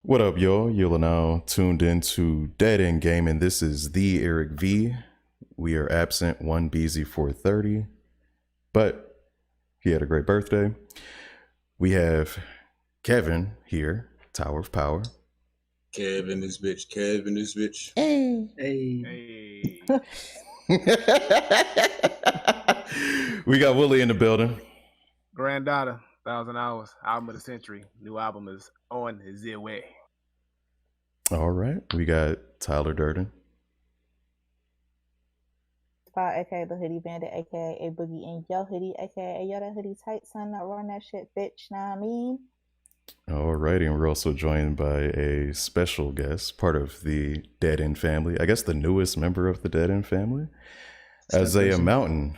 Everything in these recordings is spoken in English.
What up, y'all? You're now tuned into Dead End Gaming. This is the Eric V. We are absent one BZ430, but he had a great birthday. We have Kevin here, Tower of Power. Kevin this bitch. Kevin this bitch. Hey. We got Willie in the building. Granddaughter, 1,000 Hours, album of the century. New album is on the way. All right. We got Tyler Durden. Spot, aka the Hoodie Bandit, aka a Boogie in Yo Hoodie, aka Yo that hoodie tight, son, not run that shit, bitch. Know what I mean? All right, and we're also joined by a special guest, part of the Dead End family. I guess the newest member of the Dead End family, Isaiah Mountain.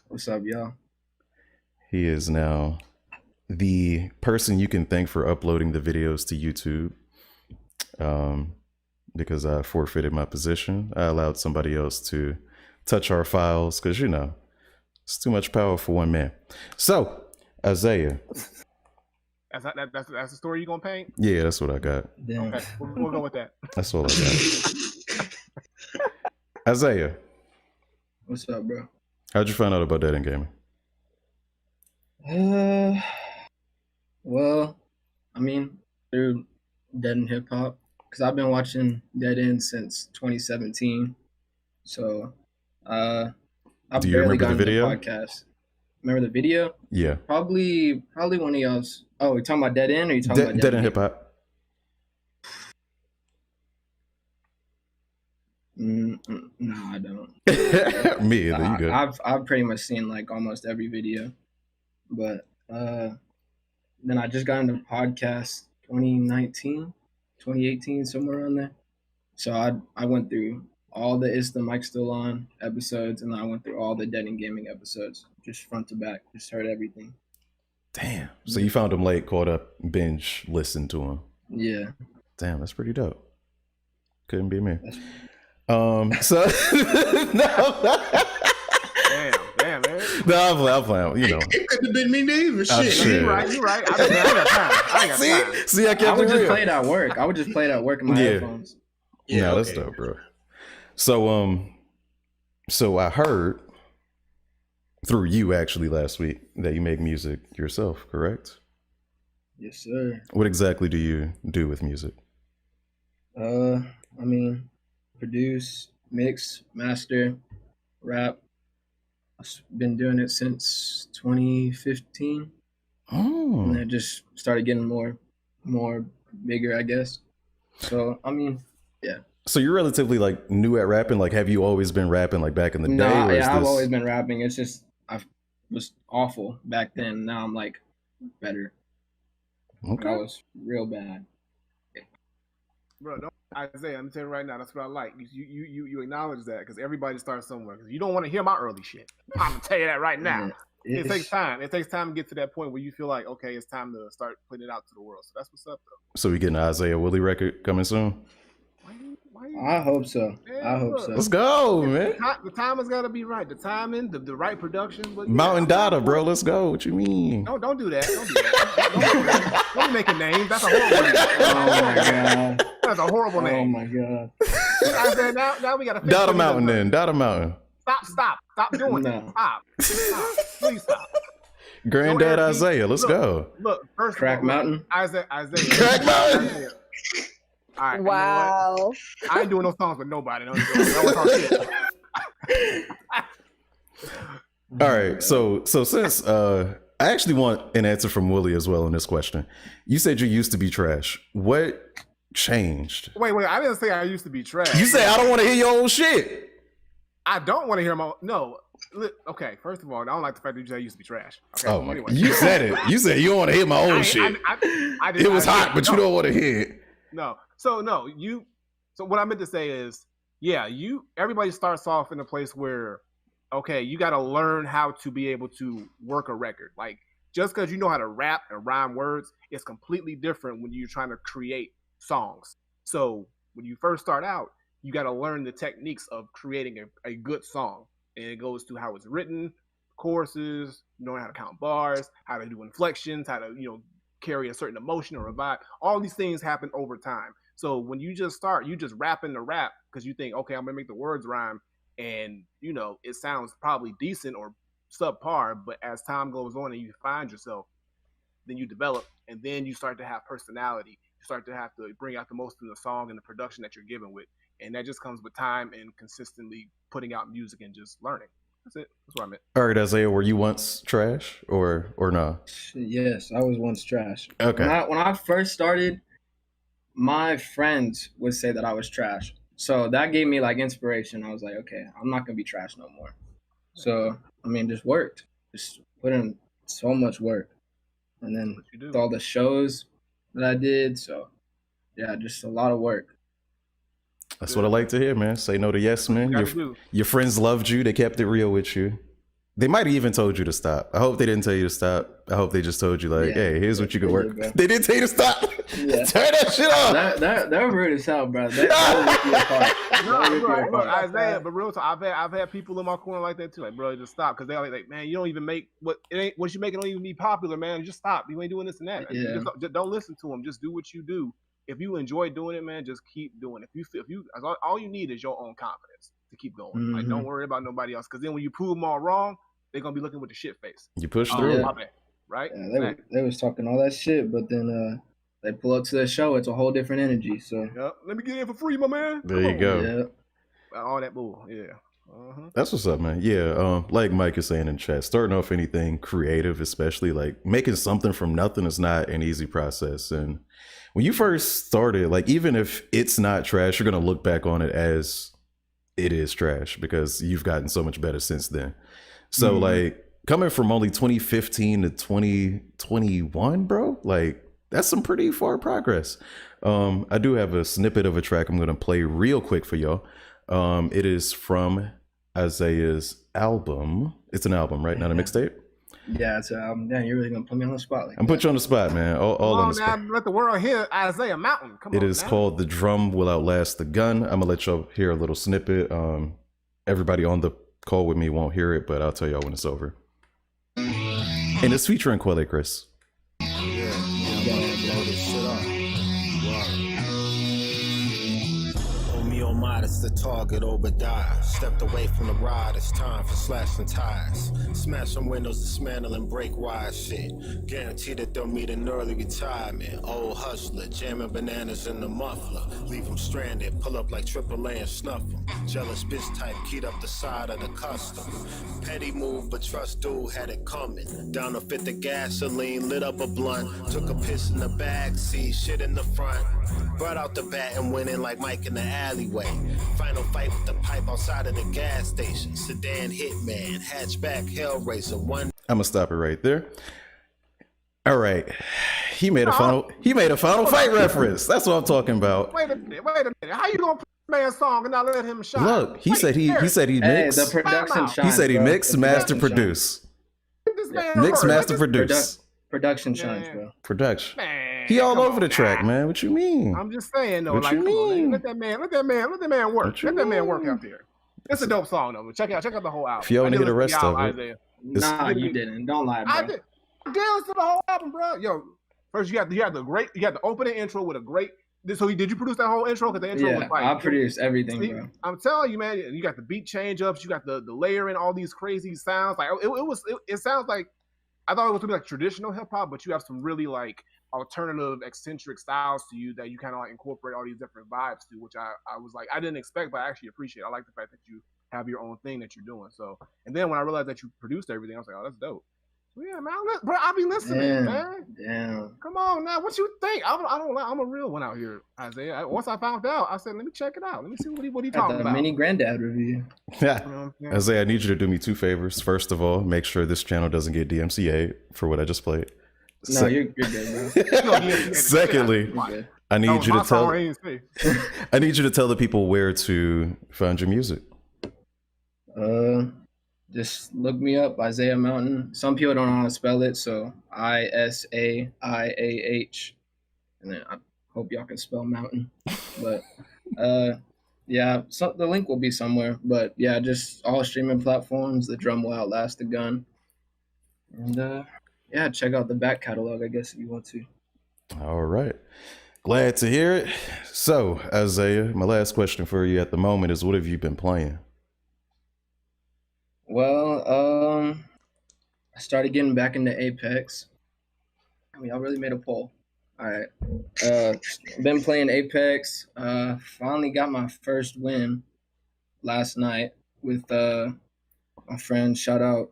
What's up, y'all? He is now the person you can thank for uploading the videos to YouTube. Because I forfeited my position. I allowed somebody else to touch our files because, you know, it's too much power for one man. So, Isaiah. That's the story you gonna paint? Yeah, that's what I got. Damn. Okay, we'll go with that. That's all I got. Isaiah. What's up, bro? How'd you find out about Dead End Gaming? Well, I mean, through Dead End Hip Hop, because I've been watching Dead End since 2017. So, I've Do you barely remember the gotten video? the podcast. Remember the video? Yeah. Probably one of y'all's. Oh, you talking about Dead End, or you talking about Dead End Hip Hop. No, I don't. Me either. You good? I've pretty much seen like almost every video, but then I just got into podcast 2019, 2018, somewhere around there. So I went through all the Is the Mic Still On episodes, and I went through all the Dead End Gaming episodes, just front to back, just heard everything. Damn. So you found him late, caught up, binge, listened to him. Yeah. Damn, that's pretty dope. Couldn't be me. That's- So Damn, man. No, I'm playing. You know, It could have been me neither. Shit. shit. You're right. I got time. See, I I kept would it just real. play it at work. I would just play it at work in my Yeah. headphones. Yeah, that's okay. dope, bro. So I heard through you actually last week that you make music yourself, correct? Yes, sir. What exactly do you do with music? I mean, produce, mix, master, rap. I've been doing it since 2015, and Oh, it just started getting more bigger, I guess. So I mean, so you're relatively like new at rapping. Like, have you always been rapping like back in the day? no, or is yeah, I've this- always been rapping. It's just I was awful back then. Now I'm like better. I Okay. was real bad. Bro, don't, Isaiah, I'm telling you right now, that's what I like. You acknowledge that because everybody starts somewhere. Because you don't want to hear my early shit. I'm gonna tell you that right now. Yeah, It takes time. It takes time to get to that point where you feel like, okay, it's time to start putting it out to the world. So that's what's up, though. So we getting an Isaiah Willie record coming soon? Why you I hope so. Yeah, I hope look. so. Let's go, man. The time has got to be right. The timing, the right production. But yeah, Mountain I'm Data, down bro. for it. Let's go. What you mean? Don't do that. Don't do that. Don't be making names. That's a horrible name. Oh my god. That's a horrible Oh name. my god. I said, now we got to Data Mountain then. Data Mountain. Stop doing No. it. Stop. Please stop. Granddad Eric, Isaiah. Let's go. Look, first Crack of all, Mountain. Isaiah. Crack Mountain. Isaiah. All right. Wow. You know what? I ain't doing no songs with nobody. No, shit. All right. So since I actually want an answer from Willie as well on this question. You said you used to be trash. What changed? Wait. I didn't say I used to be trash. You say I don't want to hear your old shit. I don't want to hear my no. Okay, first of all, I don't like the fact that you said I used to be trash. Okay, Oh so my! anyway. You said it. You said you don't want to hear my old shit. I It was I hot, but you no. don't want to hear it. No. So what I meant to say is, yeah, everybody starts off in a place where, okay, you got to learn how to be able to work a record. Like, just because you know how to rap and rhyme words, it's completely different when you're trying to create songs. So when you first start out, you got to learn the techniques of creating a good song. And it goes to how it's written, choruses, knowing how to count bars, how to do inflections, how to, carry a certain emotion or a vibe. All these things happen over time. So when you just start, you just rapping the rap because you think, okay, I'm gonna make the words rhyme, and you know it sounds probably decent or subpar. But as time goes on and you find yourself, then you develop, and then you start to have personality. You start to have to bring out the most in the song and the production that you're given with, and that just comes with time and consistently putting out music and just learning. That's it. That's what I meant. All right, Isaiah, were you once trash or no? Yes, I was once trash. Okay. When I first started, my friends would say that I was trash. So that gave me like inspiration. I was like, okay, I'm not gonna be trash no more. So I mean, just worked. Just put in so much work. And then with all the shows that I did. So yeah, just a lot of work. That's what I like to hear, man. Say no to yes, man. Your friends loved you. They kept it real with you. They might have even told you to stop. I hope they didn't tell you to stop. I hope they just told you like, hey, here's what you can work. They didn't tell you to stop. Yeah. Turn that shit off. That rude as hell, bro. Isaiah, but real talk, I've had people in my corner like that too. Like, bro, just stop, because they're like, man, you don't even make what you make. It don't even be popular, man. Just stop. You ain't doing this and that. Yeah. Just don't listen to them. Just do what you do. If you enjoy doing it, man, just keep doing it. If you all you need is your own confidence to keep going. Mm-hmm. Like, don't worry about nobody else, because then when you prove them all wrong, they're gonna be looking with the shit face. You push through. My bad. Right? Yeah, they was talking all that shit, but then they pull up to the show. It's a whole different energy. So let me get in for free, my man. There you go. Yeah. All that bull. Yeah. That's what's up, man. Yeah, like Mike is saying in chat, starting off anything creative, especially like making something from nothing, is not an easy process. And when you first started, like, even if it's not trash, you're gonna look back on it as it is trash because you've gotten so much better since then. So like coming from only 2015 to 2021, bro, like that's some pretty far progress. I do have a snippet of a track I'm gonna play real quick for y'all. It is from Isaiah's album. It's an album, right? Not a mixtape? Yeah, it's an album. Damn, you're really gonna put me on the spot like I'm put you on the spot, man. All on the spot. Let the world hear Isaiah Mountain. Come on. It is called The Drum Will Outlast the Gun. I'm gonna let y'all hear a little snippet. Everybody on the call with me won't hear it, but I'll tell y'all when it's over. And it's featuring Quelle Chris. Modest, the target Obadiah. Stepped away from the ride, it's time for slashing tires. Smash some windows, dismantle and break wire shit. Guarantee that they'll meet an early retirement. Old hustler, jamming bananas in the muffler. Leave them stranded, pull up like AAA and snuff them. Jealous bitch type, keyed up the side of the custom. Petty move, but trust dude had it coming. Down to fit the gasoline, lit up a blunt. Took a piss in the back seat, shit in the front. Brought out the bat and went in like Mike in the alleyway. Final fight with the pipe outside of the gas station. Sedan hitman, hatchback hellraiser. One. I'm gonna stop it right there. All right, he made a final fight reference. That's what I'm talking about. Wait a minute. How you gonna play a man's song and not let him shine? Look, he said he mixed. The production shines, he said he bro. mixed, master, produce. Mix, master, produce. Production shines, bro. Production. Man, he all over the track, man. What you mean? I'm just saying though, What like, you come on, mean? man. Let that man work. What you Let that man work mean? out there. It's a dope song though. Check out the whole album. If you want to hear the rest of it, Isaiah. Nah, you didn't. Don't lie, bro. I did. Listen to the whole album, bro. Yo, first you had the opening intro with a great. So did you produce that whole intro? Because the intro was like, I produced everything, see, bro. I'm telling you, man. You got the beat change ups. You got the layering, all these crazy sounds. Like it sounds like, I thought it was gonna be like traditional hip hop, but you have some really like alternative, eccentric styles to you that you kind of like incorporate all these different vibes to, which I was like, I didn't expect, but I actually appreciate. I like the fact that you have your own thing that you're doing. So, and then when I realized that you produced everything, I was like, oh, that's dope. So yeah, man, bro, I'll be listening, man. Damn. Come on now, what you think? I'm a real one out here, Isaiah. Once I found out, I said, let me check it out. Let me see what he talking about. Mini Granddad review. Yeah. Isaiah, I need you to do me two favors. First of all, make sure this channel doesn't get DMCA for what I just played. No, you're good, bro. Secondly, I need you to tell the people where to find your music. Just look me up, Isaiah Mountain. Some people don't know how to spell it, so ISAIAH. And then I hope y'all can spell mountain. But yeah, so the link will be somewhere. But yeah, just all streaming platforms. The Drum Will Outlast the Gun. And yeah, check out the back catalog, I guess, if you want to. All right. Glad to hear it. So, Isaiah, my last question for you at the moment is, what have you been playing? Well, I started getting back into Apex. I mean, I really made a poll. All right. Been playing Apex. Finally got my first win last night with my friend. Shout out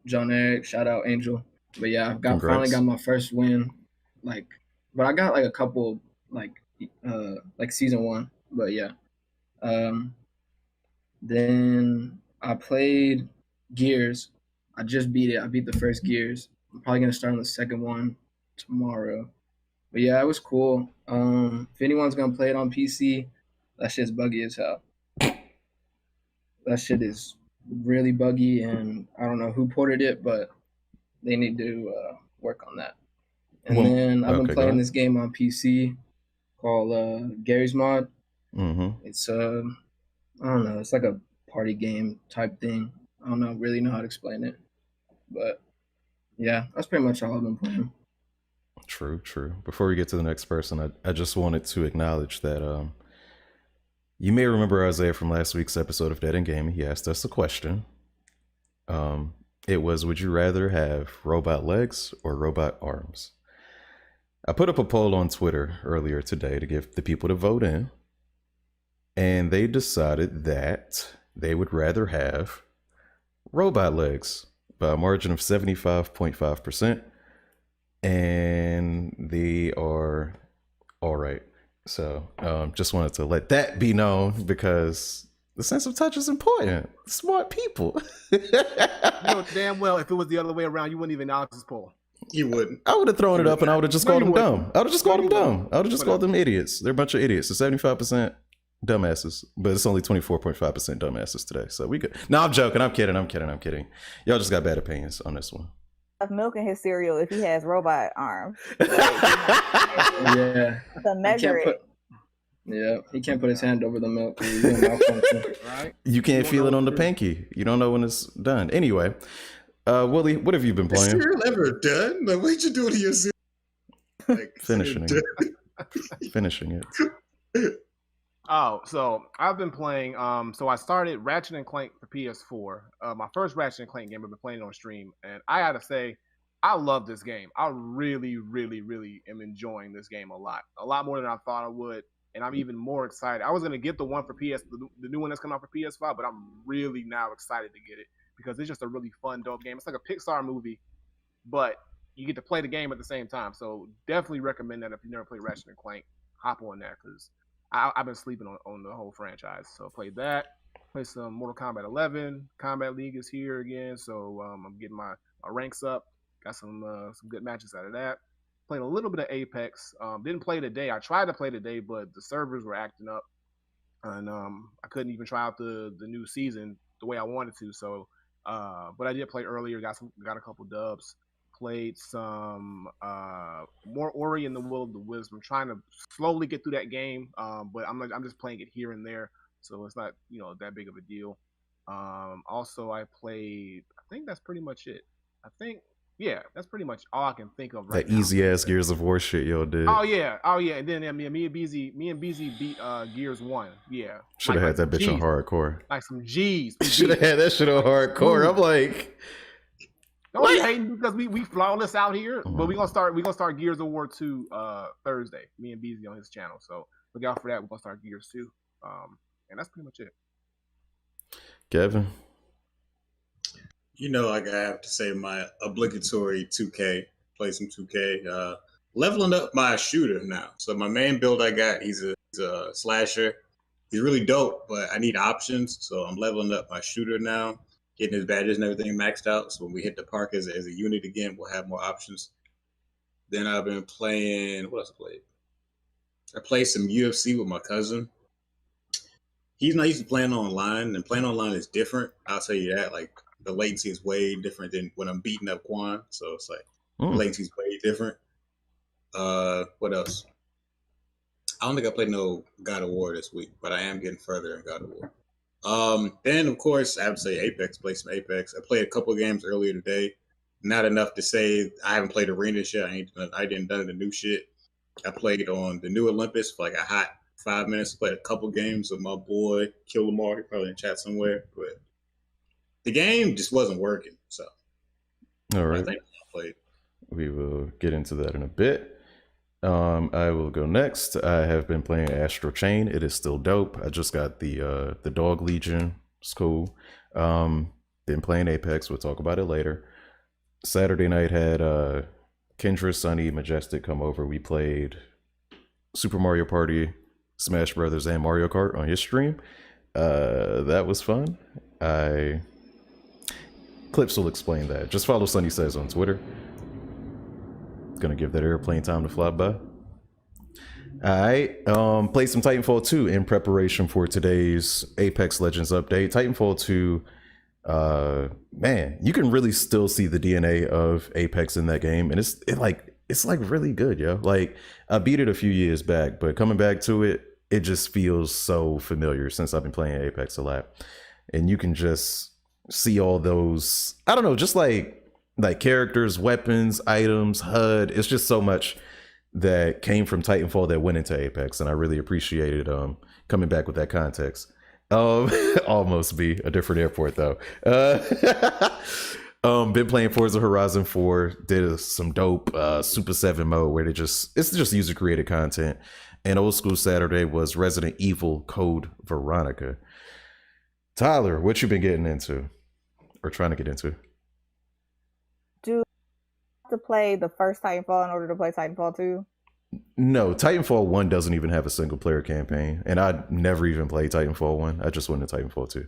John Eric. Shout out Angel. But yeah, finally got my first win. But I got like a couple like season 1. But yeah. Then I played Gears. I just beat it. I beat the first Gears. I'm probably gonna start on the second one tomorrow. But yeah, it was cool. If anyone's gonna play it on PC, that shit's buggy as hell. That shit is really buggy, and I don't know who ported it, but they need to work on that. And then I've been playing this game on PC called Gary's Mod. Mm-hmm. It's I don't know. It's like a party game type thing. I don't really know how to explain it, but yeah, that's pretty much all I've been playing. True. Before we get to the next person, I just wanted to acknowledge that you may remember Isaiah from last week's episode of Dead and Gaming. He asked us a question. It was, would you rather have robot legs or robot arms? I put up a poll on Twitter earlier today to give the people to vote in. And they decided that they would rather have robot legs by a margin of 75.5%. And they are all right. So just wanted to let that be known because the sense of touch is important. Smart people. You know damn well if it was the other way around, you wouldn't even acknowledge this poll. You wouldn't. I would have thrown it up and I would have just called them dumb. I would have just called them dumb. I would have just called them idiots. They're a bunch of idiots. So 75% dumbasses, but it's only 24.5% dumbasses today. So we good. No, I'm joking. I'm kidding. Y'all just got bad opinions on this one. Of milk in his cereal if he has robot arms. Yeah. To measure it. Yeah, he can't put his hand over the milk. Right? You can't feel it on the pinky. You don't know when it's done. Anyway, Willie, what have you been playing? Is cereal ever done? Like, what you doing to your cereal? Like, Finishing it. Oh, so I've been playing. So I started Ratchet and Clank for PS4. My first Ratchet and Clank game. I've been playing it on stream, and I gotta say, I love this game. I really, really, really am enjoying this game a lot more than I thought I would. And I'm even more excited. I was gonna get the one for the new one that's coming out for PS5, but I'm really now excited to get it because it's just a really fun, dope game. It's like a Pixar movie, but you get to play the game at the same time. So definitely recommend that if you never played Ratchet and Clank, hop on that because I've been sleeping on the whole franchise. So played that. Played some Mortal Kombat 11. Combat League is here again, so I'm getting my ranks up. Got some good matches out of that. Played a little bit of Apex. Didn't play today. I tried to play today, but the servers were acting up, and I couldn't even try out the new season the way I wanted to. So, but I did play earlier. Got a couple dubs. Played some more Ori and the Will of the Wisps. I'm trying to slowly get through that game, but I'm just playing it here and there, so it's not that big of a deal. Also, I played. I think that's pretty much it. Yeah, that's pretty much all I can think of right now. That easy ass Gears of War shit y'all did. Oh yeah, and then me and BZ beat Gears 1. Yeah, should have had that bitch on hardcore. Like some G's. Should have had that shit on hardcore. I'm like, don't be hating because we flawless out here. But we gonna start Gears of War 2 Thursday. Me and BZ on his channel, so look out for that. We're gonna start Gears 2, and that's pretty much it. Kevin. Like I have to say my obligatory 2K, play some 2K. Leveling up my shooter now. So my main build I got, he's a slasher. He's really dope, but I need options. So I'm leveling up my shooter now, getting his badges and everything maxed out. So when we hit the park as a unit again, we'll have more options. Then I've been playing, what else I played? I played some UFC with my cousin. He's not used to playing online, and playing online is different. I'll tell you that. Like, the latency is way different than when I'm beating up Quan. So it's like the latency is way different. What else? I don't think I played no God of War this week, but I am getting further in God of War. Then of course I have to say Apex. Play some Apex. I played a couple of games earlier today. not enough to say I haven't played arenas yet. I didn't done the new shit. I played on the new Olympus for like a hot 5 minutes. Played a couple games with my boy Kill Lamar. He probably in chat somewhere, but the game just wasn't working. So All I right. think I played. We will get into that in a bit. I will go next. I have been playing Astral Chain. It is still dope. I just got the Dog Legion. It's cool. Been playing Apex. We'll talk about it later. Saturday night had Kendra, Sunny, Majestic come over. We played Super Mario Party, Smash Brothers, and Mario Kart on his stream. That was fun. Clips will explain that. Just follow Sunny Says on Twitter. Gonna give that airplane time to fly by. Alright, played some Titanfall 2 in preparation for today's Apex Legends update. Titanfall 2, man, you can really still see the DNA of Apex in that game, and it's really good, yo. Like, I beat it a few years back, but coming back to it, it just feels so familiar since I've been playing Apex a lot. And you can just see all those, I don't know, just like characters, weapons, items, HUD. It's just so much that came from Titanfall that went into Apex, and I really appreciated coming back with that context. Almost be a different airport though. Been playing Forza Horizon 4. Did some dope Super 7 mode where it's just user created content. And Old School Saturday was Resident Evil Code Veronica. Tyler, what you been getting into or trying to get into? Do I have to play the first Titanfall in order to play Titanfall 2? No, Titanfall 1 doesn't even have a single player campaign, and I never even played Titanfall 1. I just went to Titanfall 2.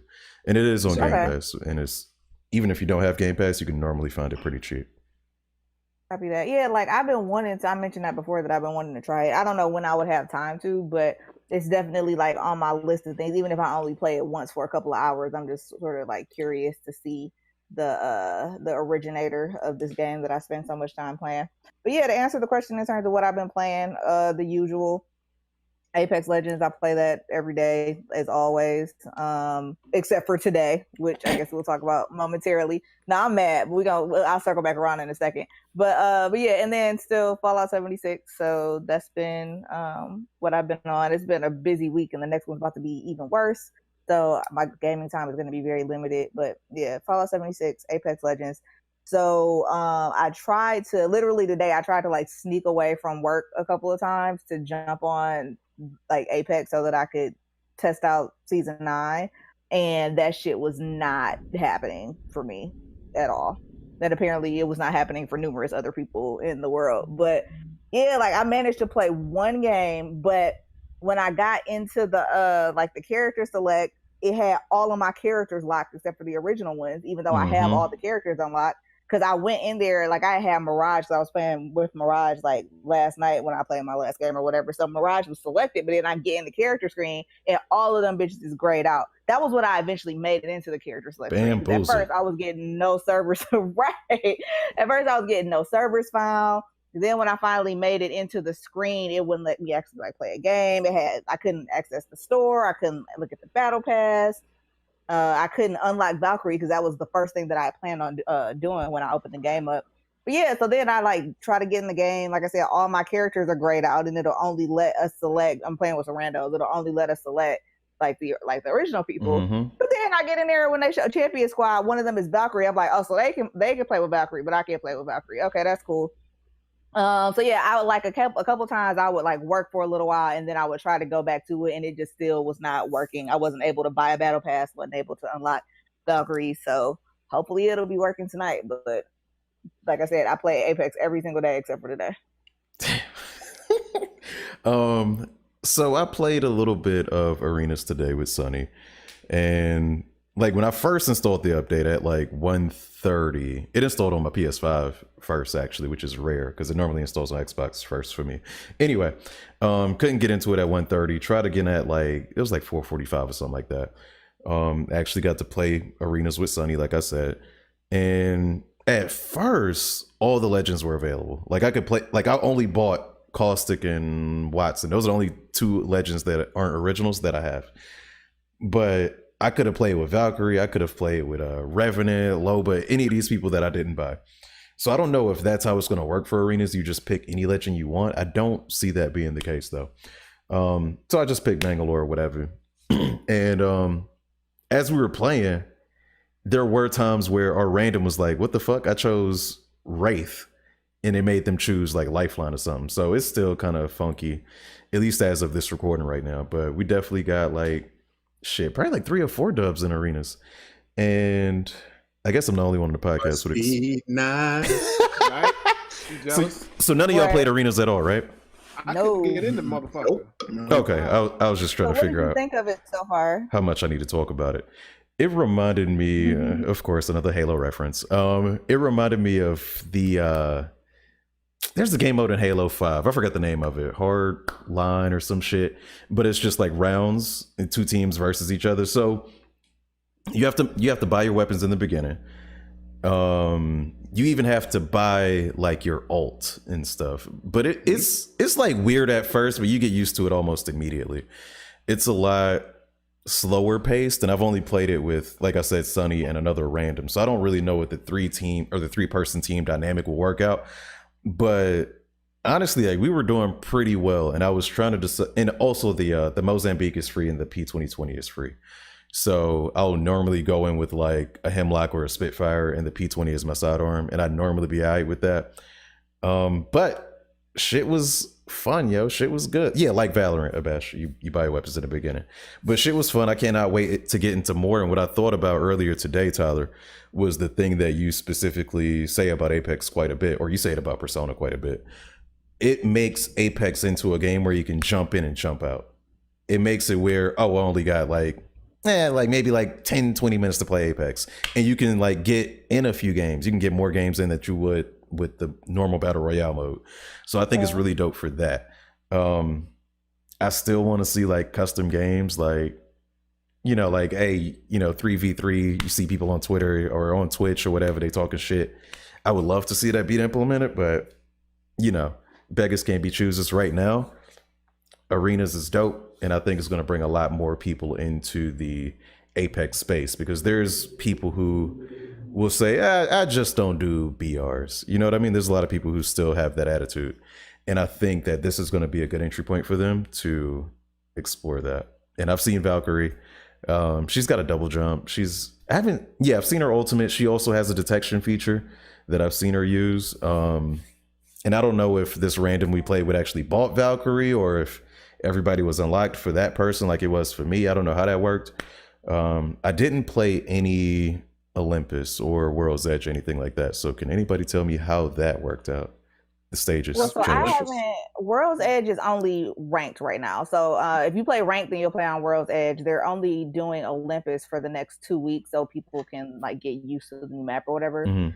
And it is on Game Pass, and it's, even if you don't have Game Pass, you can normally find it pretty cheap. Copy that. Yeah, like I've been wanting to, I mentioned that before, that I've been wanting to try it. I don't know when I would have time to, but it's definitely like on my list of things. Even if I only play it once for a couple of hours, I'm just sort of like curious to see the originator of this game that I spend so much time playing. But yeah, to answer the question in terms of what I've been playing, the usual Apex Legends, I play that every day as always, except for today, which I guess we'll talk about momentarily. Now I'm mad, but I'll circle back around in a second. But yeah, and then still Fallout 76. So that's been what I've been on. It's been a busy week, and the next one's about to be even worse. So my gaming time is going to be very limited. But yeah, Fallout 76, Apex Legends. So I tried to, literally today, I tried to like sneak away from work a couple of times to jump on like Apex so that I could test out season 9. And that shit was not happening for me at all. That apparently it was not happening for numerous other people in the world. But yeah, like I managed to play one game, but when I got into the like the character select, it had all of my characters locked except for the original ones, even though I have all the characters unlocked. Because I went in there, like I had Mirage, so I was playing with Mirage like last night when I played my last game or whatever. So Mirage was selected, but then I get in the character screen and all of them bitches is grayed out. That was when I eventually made it into the character selection. At first I was getting no servers, right? At first I was getting no servers found. Then when I finally made it into the screen, it wouldn't let me actually like play a game. I couldn't access the store. I couldn't look at the battle pass. I couldn't unlock Valkyrie because that was the first thing that I planned on doing when I opened the game up. But yeah, so then I like try to get in the game. Like I said, all my characters are grayed out, and it'll only let us select. I'm playing with some randos. It'll only let us select like the original people. But then I get in there when they show Champion Squad. One of them is Valkyrie. I'm like, oh, so they can play with Valkyrie, but I can't play with Valkyrie. Okay, that's cool. So yeah, I would like a couple times I would like work for a little while, and then I would try to go back to it, and it just still was not working. I wasn't able to buy a battle pass, wasn't able to unlock Valkyrie. So hopefully it'll be working tonight. But like I said, I play Apex every single day except for today. So I played a little bit of Arenas today with Sunny, and like when I first installed the update at like 1:30, it installed on my PS5 first actually, which is rare because it normally installs on Xbox first for me. Anyway, couldn't get into it at 1:30. Tried again at like, it was like 4:45 or something like that. Actually got to play Arenas with Sunny, like I said. And at first, all the legends were available. Like I could play, like I only bought Caustic and Watson. Those are the only 2 legends that aren't originals that I have. But I could have played with Valkyrie. I could have played with Revenant, Loba, any of these people that I didn't buy. So I don't know if that's how it's going to work for arenas. You just pick any legend you want. I don't see that being the case though. So I just picked Bangalore or whatever. And as we were playing, there were times where our random was like, what the fuck? I chose Wraith and it made them choose like Lifeline or something. So it's still kind of funky, at least as of this recording right now. But we definitely got like probably like 3 or 4 dubs in arenas. And I guess I'm the only one on the podcast with it. Right? So none of y'all played arenas at all, right? I couldn't get in the motherfucker. No. Okay, I was just trying to figure out think of it so far. how much I need to talk about it. It reminded me, of course, another Halo reference. It reminded me of the there's a game mode in Halo 5. I forgot the name of it, Hard Line or some shit. But it's just like rounds and 2 teams versus each other. So you have to buy your weapons in the beginning. You even have to buy like your ult and stuff. But it's like weird at first, but you get used to it almost immediately. It's a lot slower paced, and I've only played it with, like I said, Sony and another random. So I don't really know what the 3-person team dynamic will work out. But honestly, like we were doing pretty well, and I was trying to decide. And also the Mozambique is free and the P2020 is free. So I'll normally go in with like a Hemlock or a Spitfire, and the P20 is my sidearm, and I'd normally be alright with that. But shit was fun, yo. Shit was good. Yeah, like Valorant, Abash. You buy weapons in the beginning. But shit was fun. I cannot wait to get into more. And what I thought about earlier today, Tyler, was the thing that you specifically say about Apex quite a bit, or you say it about Persona quite a bit. It makes Apex into a game where you can jump in and jump out. It makes it where, I only got like maybe like 10, 20 minutes to play Apex. And you can like get in a few games. You can get more games in that you would with the normal battle royale mode. So I think it's really dope for that. I still want to see like custom games, like, like, hey, 3v3, you see people on Twitter or on Twitch or whatever, they talking shit. I would love to see that be implemented, but beggars can't be choosers right now. Arenas is dope, and I think it's going to bring a lot more people into the Apex space, because there's people who will say, I just don't do BRs. You know what I mean? There's a lot of people who still have that attitude. And I think that this is going to be a good entry point for them to explore that. And I've seen Valkyrie. She's got a double jump. I've seen her ultimate. She also has a detection feature that I've seen her use. And I don't know if this random we played would actually bought Valkyrie, or if everybody was unlocked for that person like it was for me. I don't know how that worked. I didn't play any Olympus or World's Edge, anything like that. So can anybody tell me how that worked out? The stages. Well, so World's Edge is only ranked right now. So if you play ranked, then you'll play on World's Edge. They're only doing Olympus for the next 2 weeks, so people can like get used to the new map or whatever.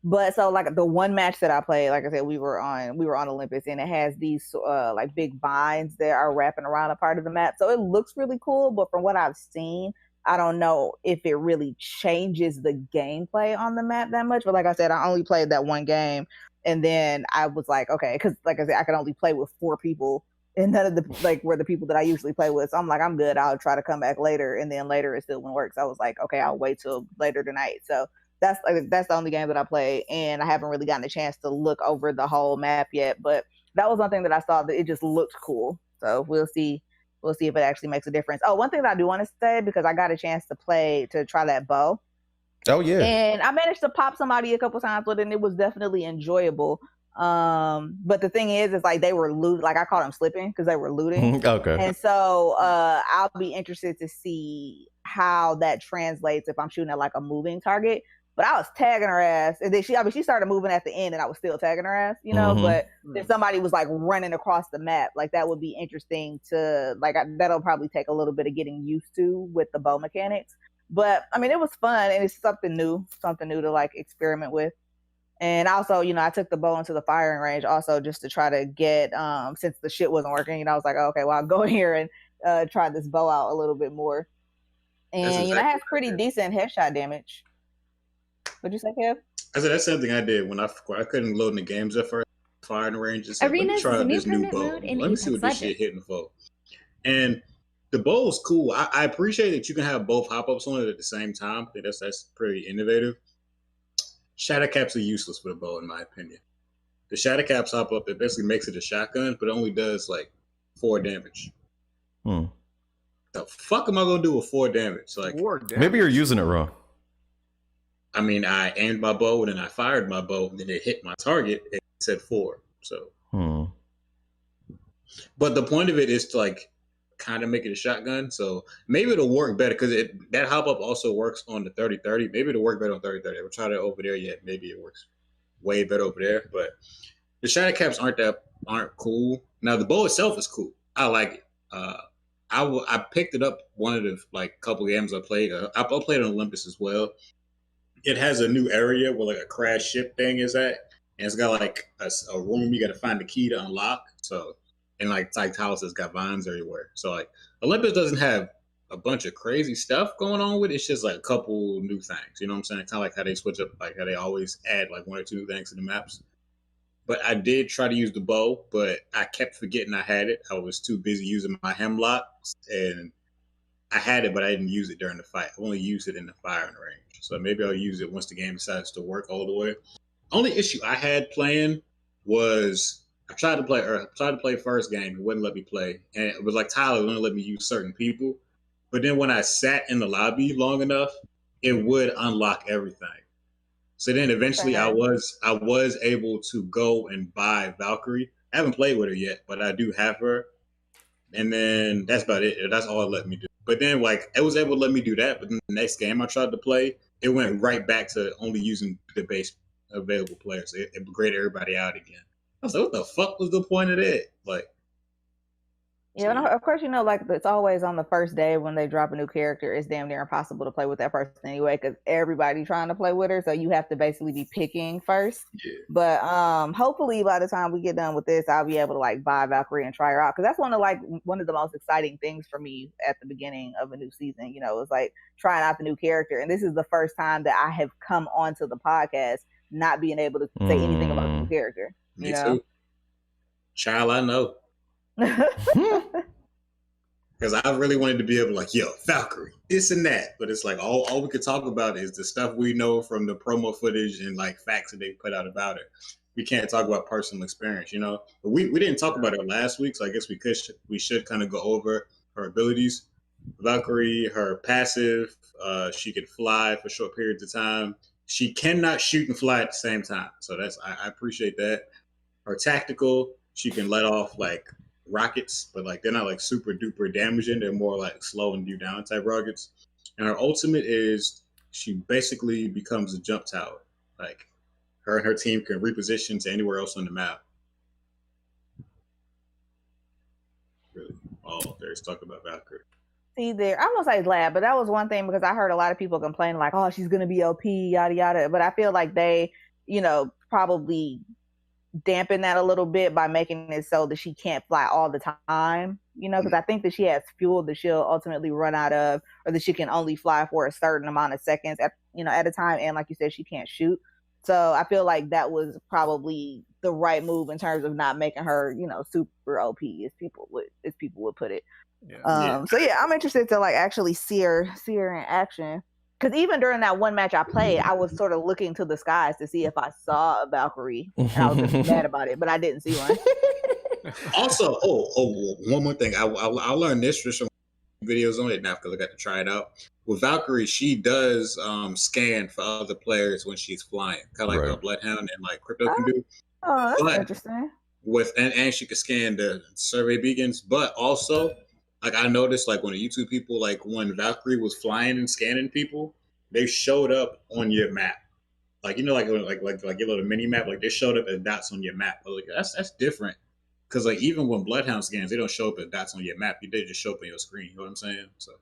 But so like the one match that I played, like I said, we were on Olympus, and it has these like big vines that are wrapping around a part of the map. So it looks really cool, but from what I've seen, I don't know if it really changes the gameplay on the map that much. But like I said, I only played that one game. And then I was like, okay, because like I said, I could only play with 4 people, and none of the were the people that I usually play with. So I'm like, I'm good. I'll try to come back later, and then later it still wouldn't work. So I was like, okay, I'll wait till later tonight. So that's the only game that I played, and I haven't really gotten a chance to look over the whole map yet. But that was one thing that I saw, that it just looked cool. So we'll see if it actually makes a difference. Oh, one thing that I do want to say, because I got a chance to try that bow. Oh yeah. And I managed to pop somebody a couple times with it, and it was definitely enjoyable. But the thing is like they were looting, like I caught them slipping because they were looting. Okay. And so I'll be interested to see how that translates if I'm shooting at like a moving target. But I was tagging her ass, and then she started moving at the end, and I was still tagging her ass, But if somebody was like running across the map, like that would be interesting to that'll probably take a little bit of getting used to with the bow mechanics. But I mean, it was fun, and it's something new to like experiment with. And also, I took the bow into the firing range also just to try to get, since the shit wasn't working, I was like, oh, okay, well, I'll go here and try this bow out a little bit more. And, it has pretty decent headshot damage. What'd you say, Kev? I said that's something I did when I couldn't load in the games at first. Firing ranges. Arenas try is a out new this new permanent bow. mode in Let me see what Apex this shit Legends. hitting for. And the bow is cool. I appreciate that you can have both hop ups on it at the same time. I think that's pretty innovative. Shatter caps are useless for the bow, in my opinion. The shatter caps hop up. It basically makes it a shotgun, but it only does like 4 damage. The fuck am I gonna do with 4 damage? Like, maybe you're using it wrong. I mean, I aimed my bow and then I fired my bow, and then it hit my target. It said 4. So, but the point of it is to like kind of make it a shotgun. So maybe it'll work better because that hop up also works on the 30-30. Maybe it'll work better on 30-30. I haven't tried it over there yet. Maybe it works way better over there. But the shatter caps aren't cool. Now the bow itself is cool. I like it. I picked it up one of the like couple games I played. I played on Olympus as well. It has a new area where like a crash ship thing is at, and it's got like a room you got to find the key to unlock. So, and like houses got vines everywhere. So like Olympus doesn't have a bunch of crazy stuff going on with it. It's just like a couple new things. You know what I'm saying? Kind of like how they switch up, like how they always add like 1 or 2 new things to the maps. But I did try to use the bow, but I kept forgetting I had it. I was too busy using my hemlocks, and I had it, but I didn't use it during the fight. I only used it in the firing range. So maybe I'll use it once the game decides to work all the way. Only issue I had playing was I tried to play first game. It wouldn't let me play, and it was like Tyler wouldn't let me use certain people. But then when I sat in the lobby long enough, it would unlock everything. So then eventually I was able to go and buy Valkyrie. I haven't played with her yet, but I do have her. And then that's about it. That's all it let me do. But then like it was able to let me do that. But then the next game I tried to play, it went right back to only using the base available players. It graded everybody out again. I was like, what the fuck was the point of that? Like, yeah, and of course, like it's always on the first day when they drop a new character, it's damn near impossible to play with that person anyway because everybody's trying to play with her. So you have to basically be picking first. Yeah. But hopefully by the time we get done with this, I'll be able to like buy Valkyrie and try her out because that's one of the most exciting things for me at the beginning of a new season. It's like trying out the new character, and this is the first time that I have come onto the podcast not being able to say anything about the new character. Me too. Child, I know. Because I really wanted to be able to like, yo, Valkyrie, this and that. But it's like all we could talk about is the stuff we know from the promo footage and like facts that they put out about it. We can't talk about personal experience, But we didn't talk about it last week, so I guess we should kind of go over her abilities. Valkyrie, her passive, she can fly for short periods of time. She cannot shoot and fly at the same time. So I appreciate that. Her tactical, she can let off like rockets, but like they're not like super duper damaging. They're more like slowing you down type rockets. And her ultimate is she basically becomes a jump tower. Like her and her team can reposition to anywhere else on the map. Really, all there's talk about Valkyrie. See there, I won't say glad, but that was one thing because I heard a lot of people complain like, oh, she's gonna be OP, yada yada. But I feel like they, probably dampen that a little bit by making it so that she can't fly all the time, because I think that she has fuel that she'll ultimately run out of, or that she can only fly for a certain amount of seconds at a time. And like you said, she can't shoot. So I feel like that was probably the right move in terms of not making her, super OP as people would put it. Yeah. So yeah, I'm interested to like actually see her in action. Because even during that one match I played, I was sort of looking to the skies to see if I saw a Valkyrie, and I was just mad about it, but I didn't see one. Also, one more thing. I learned this just from videos on it now because I got to try it out. With Valkyrie, she does scan for other players when she's flying, kind of like what Bloodhound and like Crypto can do. Oh, that's interesting. And she can scan the survey beacons, but also. Like I noticed, like when the YouTube people, like when Valkyrie was flying and scanning people, they showed up on your map. Like like your little mini map, like they showed up as dots on your map. But like that's different, because like even when Bloodhound scans, they don't show up as dots on your map. They just show up on your screen. You know what I'm saying? So.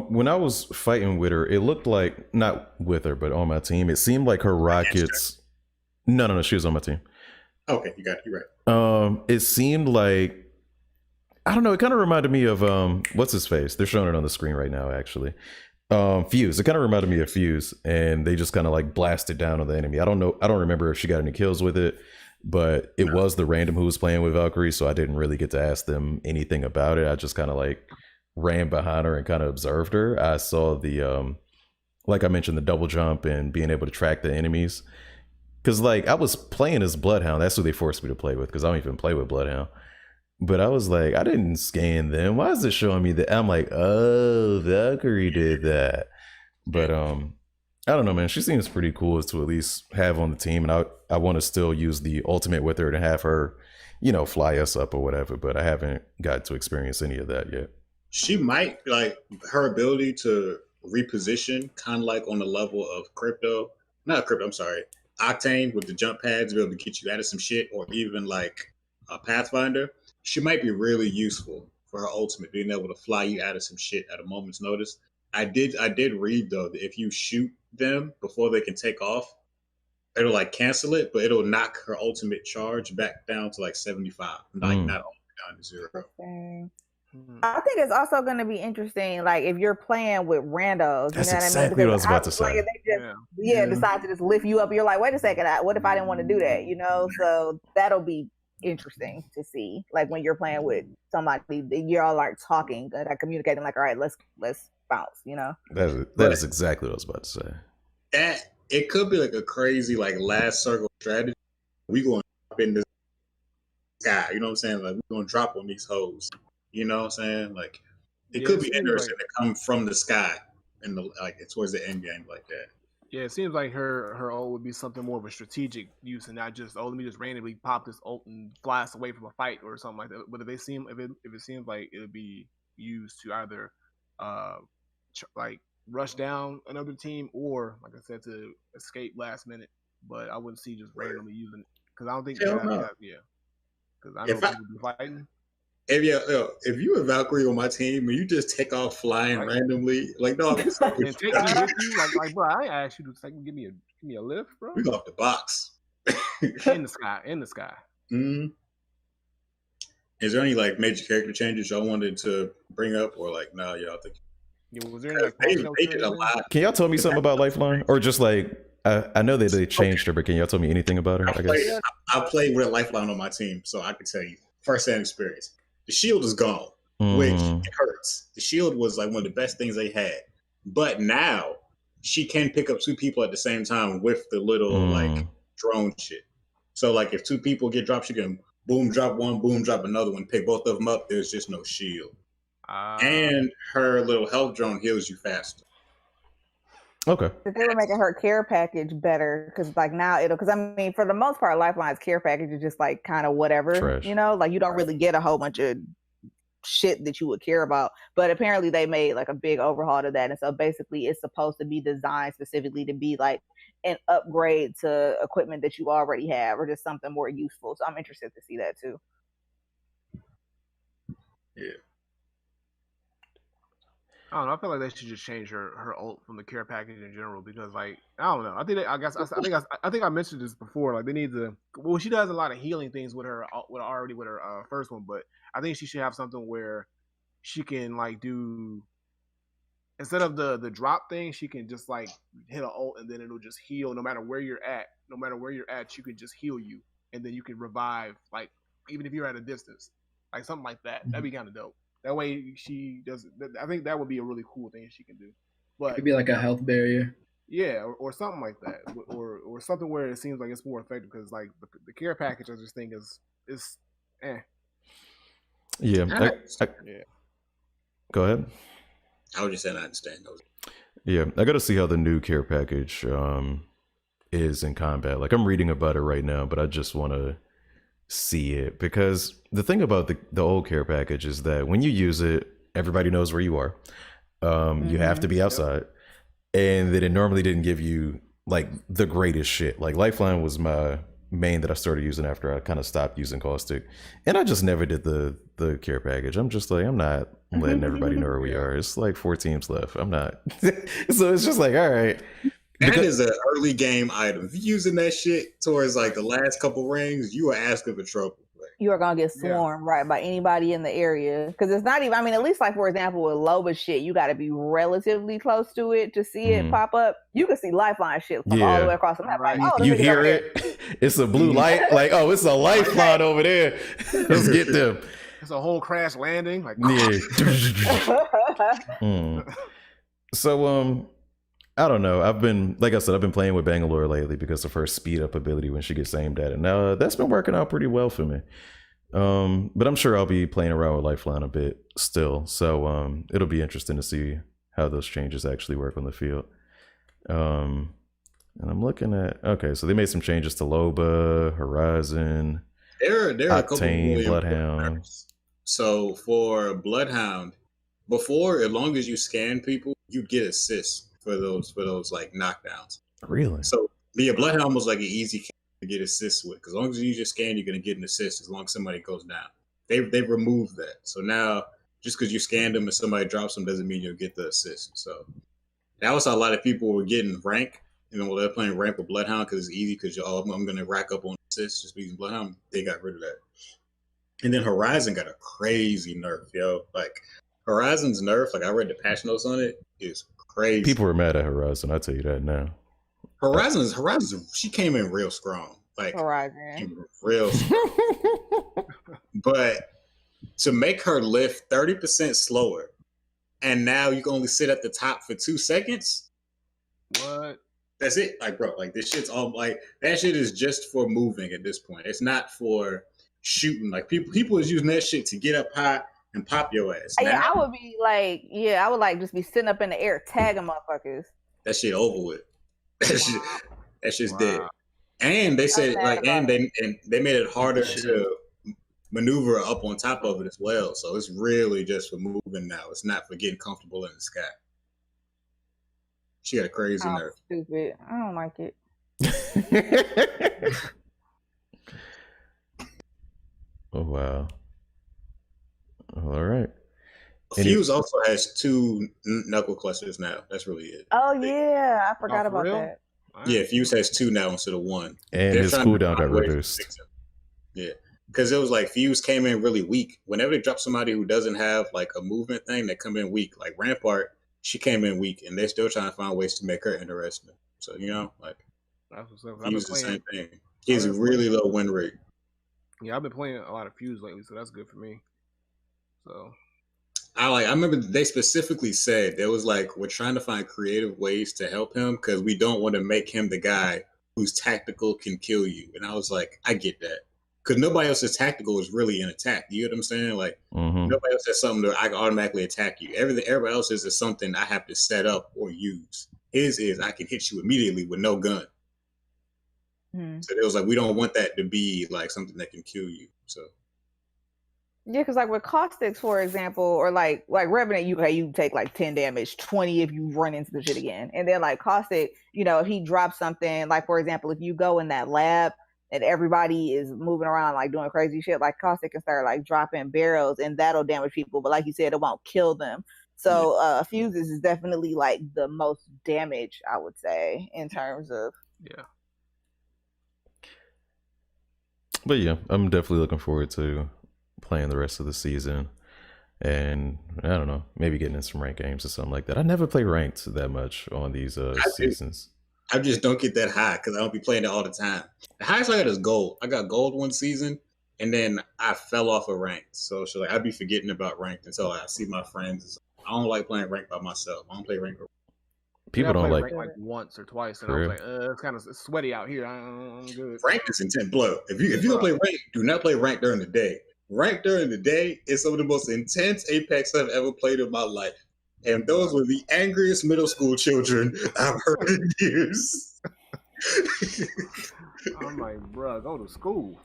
When I was fighting with her, it looked like not with her, but on my team, it seemed like her rockets. No, she was on my team. Okay, you got it. You're right. It seemed like, I don't know, it kind of reminded me of what's his face? They're showing it on the screen right now, actually. Fuse. It kind of reminded me of Fuse, and they just kind of like blasted down on the enemy. I don't remember if she got any kills with it, but it was the random who was playing with Valkyrie, so I didn't really get to ask them anything about it. I just kind of like ran behind her and kind of observed her. I saw the like I mentioned, the double jump and being able to track the enemies. Because like I was playing as Bloodhound. That's who they forced me to play with because I don't even play with Bloodhound. But I was like, I didn't scan them. Why is it showing me that? I'm like, oh, Valkyrie did that. But I don't know, man. She seems pretty cool to at least have on the team, and I want to still use the ultimate with her to have her, fly us up or whatever. But I haven't got to experience any of that yet. She might like her ability to reposition, kind of like on the level of Octane with the jump pads, to be able to get you out of some shit, or even like a Pathfinder. She might be really useful for her ultimate, being able to fly you out of some shit at a moment's notice. I did read though that if you shoot them before they can take off, it'll like cancel it, but it'll knock her ultimate charge back down to like 75, like not all the way down to 0. Okay. I think it's also going to be interesting, like if you're playing with randos. That's you know exactly what I was about to say. Like, if they just, decide to just lift you up. You're like, wait a second, what if I didn't want to do that? So that'll be interesting to see. Like when you're playing with somebody, you're all like talking, like communicating, like, all right, let's bounce. That is exactly what I was about to say. That it could be like a crazy like last circle strategy. We going to drop in the sky. You know what I'm saying? Like we're going to drop on these hoes. You know what I'm saying? Like it could be interesting to come from the sky and towards the end game like that. Yeah, it seems like her ult would be something more of a strategic use and not just let me just randomly pop this ult and blast away from a fight or something like that. But if it seems like it would be used to either like rush down another team or, like I said, to escape last minute. But I wouldn't see just randomly using it because I don't think because I know people be fighting. If you a Valkyrie on my team and you just take off flying randomly, like no, and take me with you, like bro, I asked you to give me a lift, bro. We go off the box. in the sky. Mm-hmm. Is there any like major character changes y'all wanted to bring up, or like no, y'all think? Yeah, was there any, they did a lot. Can y'all tell me something about Lifeline, or just like I know that they changed her, but can y'all tell me anything about her? I played with a Lifeline on my team, so I can tell you firsthand experience. The shield is gone, which it hurts. The shield was like one of the best things they had. But now she can pick up 2 people at the same time with the little like drone shit. So like if 2 people get dropped, she can boom drop one, boom drop another one, pick both of them up. There's just no shield. And her little health drone heals you faster. Okay. They were making her care package better because like now because I mean for the most part Lifeline's care package is just like kind of whatever. Trash. Like you don't really get a whole bunch of shit that you would care about, but apparently they made like a big overhaul to that, and so basically it's supposed to be designed specifically to be like an upgrade to equipment that you already have or just something more useful. So I'm interested to see that too. Yeah. I don't know. I feel like they should just change her ult from the care package in general because, like, I don't know. I think I mentioned this before. Like, they need to. Well, she does a lot of healing things with her first one, but I think she should have something where she can like do instead of the drop thing, she can just like hit an ult and then it'll just heal no matter where you're at. No matter where you're at, she can just heal you and then you can revive like even if you're at a distance, like something like that. That'd be kind of dope. That way she does. I think that would be a really cool thing she can do. But it could be like a health barrier. Yeah, or something like that, or something where it seems like it's more effective because like the care package I just think is eh. Yeah. Yeah. Go ahead. I was just saying I understand those. Yeah, I got to see how the new care package is in combat. Like I'm reading about it right now, but I just want to see it because the thing about the old care package is that when you use it, everybody knows where you are. You have to be outside, and that it normally didn't give you like the greatest shit. Like Lifeline was my main that I started using after I kind of stopped using Caustic, and I just never did the care package. I'm just like I'm not letting everybody know where we are. It's like 4 teams left. I'm not. So it's just like all right. That is an early game item. If you're using that shit towards like the last couple rings, you are asking for trouble. You are gonna get swarmed right by anybody in the area because it's not even. I mean, at least like for example with Loba shit, you got to be relatively close to it to see it pop up. You can see Lifeline shit from all the way across the map. Like, oh, you hear it? It's a blue light. Like, oh, it's a Lifeline over there. Let's get them. It's a whole crash landing. Like, yeah. So I don't know. I've been, like I said, I've been playing with Bangalore lately because of her speed up ability when she gets aimed at. And that's been working out pretty well for me. But I'm sure I'll be playing around with Lifeline a bit still. So it'll be interesting to see how those changes actually work on the field. And I'm looking at, okay, so they made some changes to Loba, Horizon, There are a couple of Octane, really Bloodhound. nerfs. So for Bloodhound, before, as long as you scan people, you get assists for those like knockdowns. Really? So the Bloodhound was like an easy character to get assists with, because as long as you use your scan, you're gonna get an assist as long as somebody goes down. They've removed that. So now just because you scanned them and somebody drops them doesn't mean you'll get the assist. So that was how a lot of people were getting rank. While they're playing rank with Bloodhound because it's easy because I'm gonna rack up on assists just using Bloodhound. They got rid of that. And then Horizon got a crazy nerf, yo. Like Horizon's nerf, like I read the patch notes on it, is crazy. People were mad at Horizon. I'll tell you that now. Horizon, she came in real strong. Like Horizon. Real strong. But to make her lift 30% slower, and now you can only sit at the top for 2 seconds. What? That's it. Like, bro, like this shit's all like that shit is just for moving at this point. It's not for shooting. Like people is using that shit to get up high and pop your ass. Yeah, Now, I would be like, I would like just be sitting up in the air tagging motherfuckers. that shit over with. That shit's dead. Wow. And they said mad like, about and they made it harder Shit. to maneuver up on top of it as well. So it's really just for moving now. It's not for getting comfortable in the sky. She got a crazy Oh, nerf. stupid. I don't like it. Oh, wow. All right. Fuse also has 2 knuckle clusters now. That's really it. Oh yeah, I forgot for about real? that. All right. Yeah, Fuse has 2 now instead of 1. And They're his trying to cooldown got find ways to reduced. fix it. Yeah, because it was like Fuse came in really weak. Whenever they drop somebody who doesn't have like a movement thing, they come in weak. Like Rampart, she came in weak, and they're still trying to find ways to make her interesting. So like That's what's up. I've been Fuse the playing. same thing. He has a really low win rate. Yeah, I've been playing a lot of Fuse lately, so that's good for me. So I remember they specifically said there was like, we're trying to find creative ways to help him because we don't want to make him the guy whose tactical can kill you. And I was like, I get that. Because nobody else's tactical is really an attack. You know what I'm saying? Like nobody else has something that I can automatically attack you. Everybody else is something I have to set up or use. His is I can hit you immediately with no gun. So it was like, we don't want that to be like something that can kill you. So Yeah, because like with caustics, for example, or like Revenant, you take like 10 damage, 20 if you run into the shit again. And then like caustic, if he drops something, like for example, if you go in that lab and everybody is moving around like doing crazy shit, like caustic can start like dropping barrels and that'll damage people. But like you said, it won't kill them. So fuses is definitely like the most damage, I would say, in terms of yeah. But yeah, I'm definitely looking forward to playing the rest of the season. And I don't know, maybe getting in some ranked games or something like that. I never play ranked that much on these seasons. I just don't get that high because I don't be playing it all the time. The highest I got is gold. I got gold one season, and then I fell off of ranked. So like I'd be forgetting about ranked until I see my friends. I don't like playing ranked by myself. I don't play ranked. People don't like rank, like once or twice, and I was like, it's kind of sweaty out here. I'm good. Rank is intense, blow. If you don't play rank, do not play rank during the day. Rank during the day is some of the most intense Apex I've ever played in my life, and those were the angriest middle school children I've heard in years. I'm like, bro, go to school.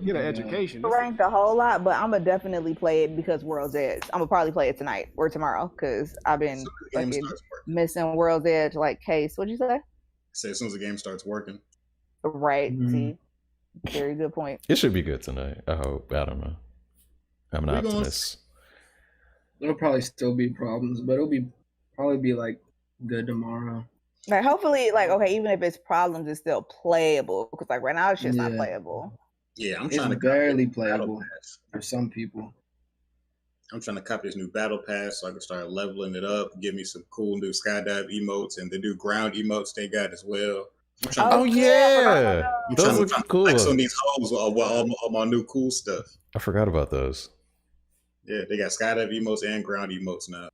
Get an education. Ranked a whole lot, but I'm gonna definitely play it because World's Edge. I'm gonna probably play it tonight or tomorrow because I've been missing World's Edge like case. What'd you say? Say as soon as the game starts working. Right. See, very good point. It should be good tonight. I hope. I don't know. I'm an optimist. There'll probably still be problems, but it'll probably be like good tomorrow. Like hopefully, like okay, even if it's problems, it's still playable because like right now it's just not playable. Yeah, I'm it's trying to barely playable for some people. I'm trying to copy this new battle pass so I can start leveling it up, give me some cool new skydive emotes and the new ground emotes they got as well. Oh yeah, those look cool. Flex on these hoes all my new cool stuff. I forgot about those. Yeah, they got skydive emotes and ground emotes now.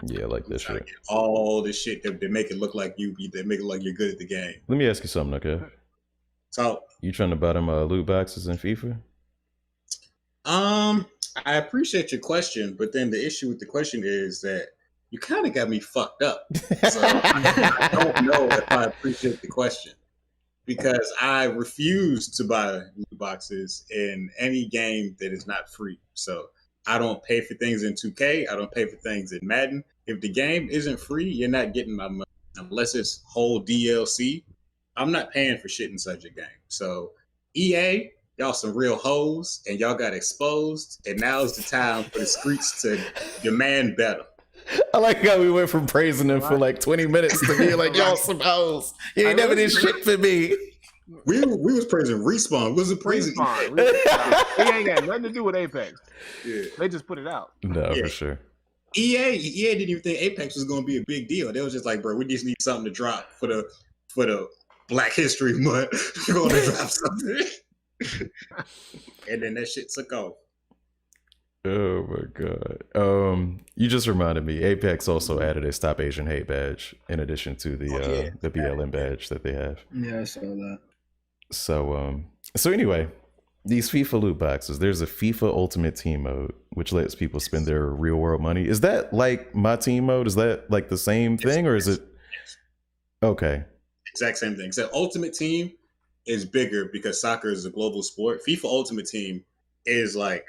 Yeah, I like this shit. All this shit that make it look like they make it like you're good at the game. Let me ask you something, okay? So, you trying to buy them loot boxes in FIFA? I appreciate your question, but then the issue with the question is that you kind of got me fucked up. So I don't know if I appreciate the question because I refuse to buy loot boxes in any game that is not free. So I don't pay for things in 2K. I don't pay for things in Madden. If the game isn't free, you're not getting my money unless it's whole DLC. I'm not paying for shit in such a game. So EA, y'all some real hoes, and y'all got exposed, and now's the time for the streets to demand better. I like how we went from praising them for like 20 minutes to being like, y'all some hoes. You ain't never did shit for me. We was praising Respawn. We wasn't praising Respawn. It ain't got nothing to do with Apex. Yeah. They just put it out. No, for sure. EA didn't even think Apex was going to be a big deal. They was just like, bro, we just need something to drop for the Black History Month. We're going to drop something. And then that shit took off. Oh my god. You just reminded me, Apex also added a Stop Asian Hate badge in addition to the BLM badge that they have. Yeah, I saw that. So anyway, these FIFA loot boxes, there's a FIFA Ultimate Team mode, which lets people spend their real world money. Is that like my team mode? Is that like the same thing, or is it? Okay. Exact same thing. Except Ultimate Team is bigger because soccer is a global sport. FIFA Ultimate Team is like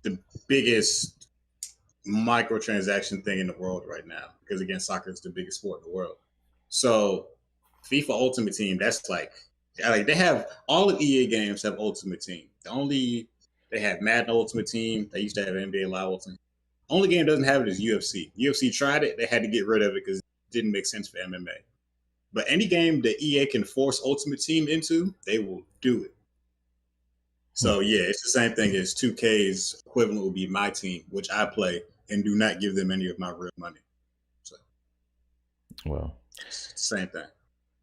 the biggest microtransaction thing in the world right now because, again, soccer is the biggest sport in the world. So FIFA Ultimate Team, that's like they have all of EA games have Ultimate Team. They have Madden Ultimate Team. They used to have NBA Live Ultimate. Only game that doesn't have it is UFC. UFC tried it. They had to get rid of it because it didn't make sense for MMA. But any game that EA can force Ultimate Team into, they will do it. So yeah, it's the same thing as 2K's equivalent will be my team, which I play and do not give them any of my real money. So, well, it's the same thing.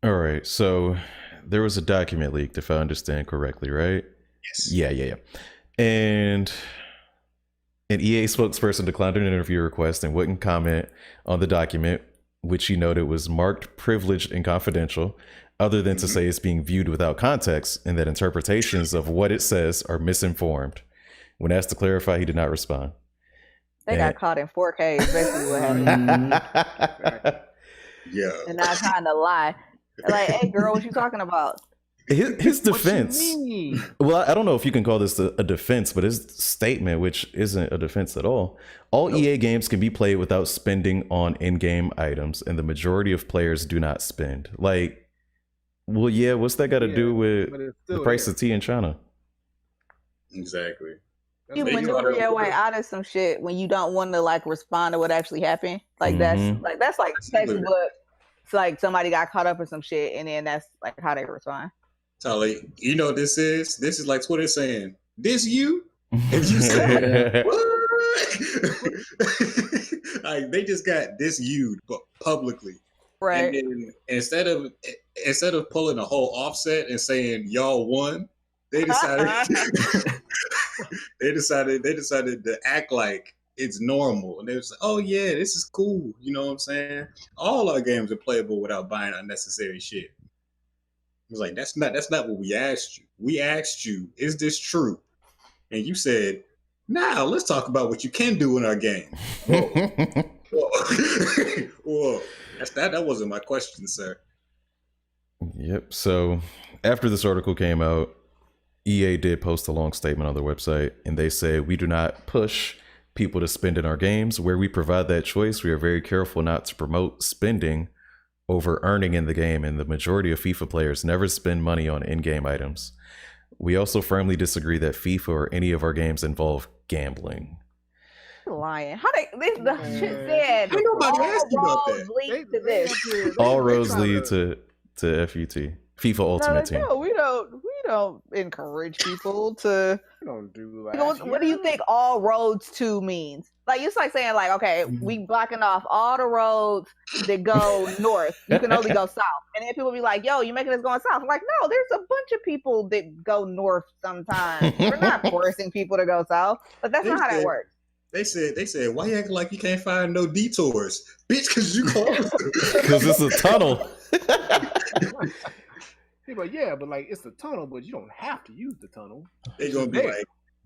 All right, so there was a document leaked, if I understand correctly, right? Yes. Yeah. And an EA spokesperson declined an interview request and wouldn't comment on the document, which he noted was marked privileged and confidential, other than to say it's being viewed without context and that interpretations of what it says are misinformed. When asked to clarify, he did not respond. They got caught in 4K, is basically what happened. Yeah. And not trying to lie. Like, hey, girl, what you talking about? His defense. Well, I don't know if you can call this a defense, but his statement, which isn't a defense at all. All EA games can be played without spending on in-game items, and the majority of players do not spend. Like, well, yeah, what's that got to do with the price of tea in China? Exactly. You maneuver your way out of some shit when you don't want to like respond to what actually happened. Like that's like textbook. It's like somebody got caught up in some shit, and then that's like how they respond. So, like, you know what this is? This is like Twitter saying, "This you?" And you say, "What?" Like they just got this you, but publicly, right? And then instead of pulling a whole offset and saying y'all won, they decided they decided to act like it's normal, and they was like, "Oh yeah, this is cool." You know what I'm saying? All our games are playable without buying unnecessary shit. It was like that's not what we asked you. We asked you, "Is this true?" And you said, "Now let's talk about what you can do in our game." Whoa. That wasn't my question, sir. Yep. So after this article came out, EA did post a long statement on their website, and they say, "We do not push people to spend in our games. Where we provide that choice, we are very careful not to promote spending over earning in the game, and the majority of FIFA players never spend money on in-game items. We also firmly disagree that FIFA or any of our games involve gambling." Lying. How the shit said Ain't nobody asked you about that. Lead to this. All roads lead to FUT. FIFA Ultimate Team. No, we don't encourage people to. We don't do that. What do you think all roads to means? Like it's like saying like, okay, we blocking off all the roads that go north. You can only go south. And then people be like, yo, you making us going south. I'm like, no, there's a bunch of people that go north sometimes. We're not forcing people to go south, but that's not how that works. They said, why you acting like you can't find no detours, bitch? Because you close. Because it's a tunnel. He's like, yeah, but like it's a tunnel, but you don't have to use the tunnel. They gonna be like,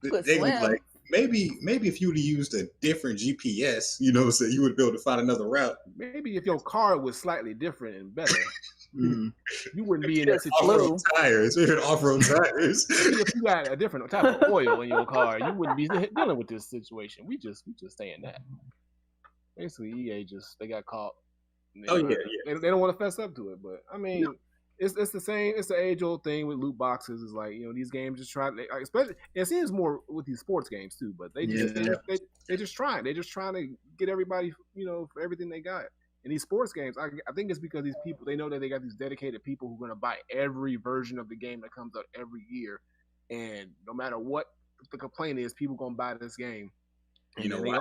Put they gonna be swim. like, maybe if you would have used a different GPS, you know, so you would be able to find another route. Maybe if your car was slightly different and better, Mhm. you wouldn't be in that Just situation. flew. Tires, even off-road tires. Maybe if you got a different type of oil in your car, you wouldn't be dealing with this situation. We just saying that. Basically, EA they got caught. Oh, yeah. They don't want to fess up to it, but I mean, it's the same. It's the age old thing with loot boxes. It's like, you know, these games just try. Especially it seems more with these sports games too, but they just they just trying. They're just trying to get everybody, you know, for everything they got. In these sports games, I think it's because these people, they know that they got these dedicated people who are going to buy every version of the game that comes out every year, and no matter what the complaint is, people going to buy this game. You know why?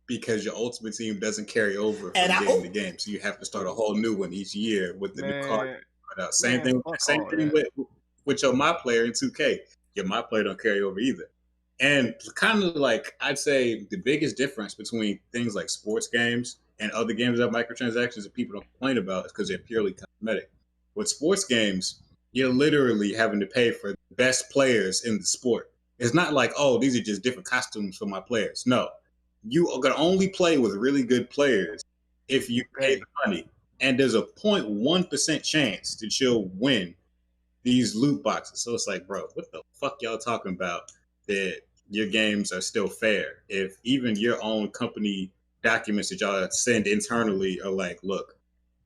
Because your Ultimate Team doesn't carry over from game to game, so you have to start a whole new one each year with the new card. Same thing with your My Player in 2K. Your My Player don't carry over either. And kind of like, I'd say the biggest difference between things like sports games and other games that have microtransactions that people don't complain about is because they're purely cosmetic. With sports games, you're literally having to pay for the best players in the sport. It's not like, oh, these are just different costumes for my players. No, you are going to only play with really good players if you pay the money. And there's a 0.1% chance that you'll win these loot boxes. So it's like, bro, what the fuck y'all talking about that your games are still fair? If even your own company documents that y'all send internally are like, look,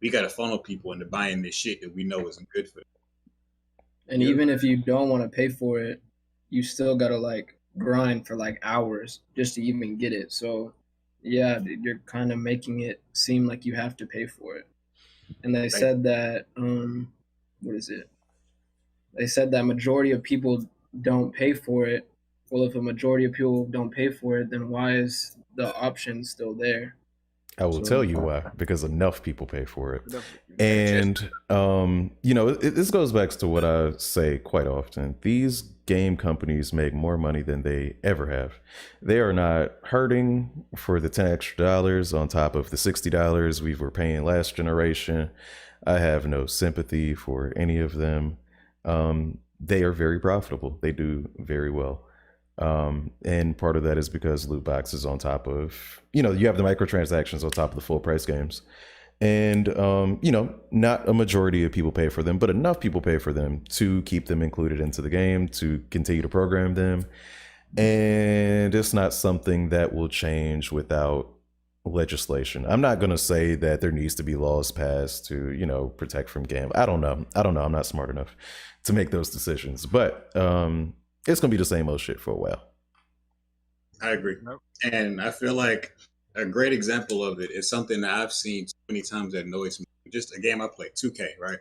we got to funnel people into buying this shit that we know isn't good for them. And even if you don't want to pay for it, you still got to like grind for like hours just to even get it. So yeah, you're kind of making it seem like you have to pay for it. And they said that what is it? They said that majority of people don't pay for it. Well, if a majority of people don't pay for it, then why is the option still there? I will tell you why, because enough people pay for it. And, you know, this goes back to what I say quite often. These game companies make more money than they ever have. They are not hurting for the $10 extra on top of the $60 we were paying last generation. I have no sympathy for any of them. They are very profitable. They do very well. And part of that is because loot boxes on top of, you know, you have the microtransactions on top of the full price games. And, you know, not a majority of people pay for them, but enough people pay for them to keep them included into the game, to continue to program them. And it's not something that will change without legislation. I'm not going to say that there needs to be laws passed to, you know, protect from gambling. I don't know. I'm not smart enough to make those decisions, but, it's going to be the same old shit for a while. I agree. And I feel like a great example of it is something that I've seen so many times that annoys me. Just a game I play, 2K, right?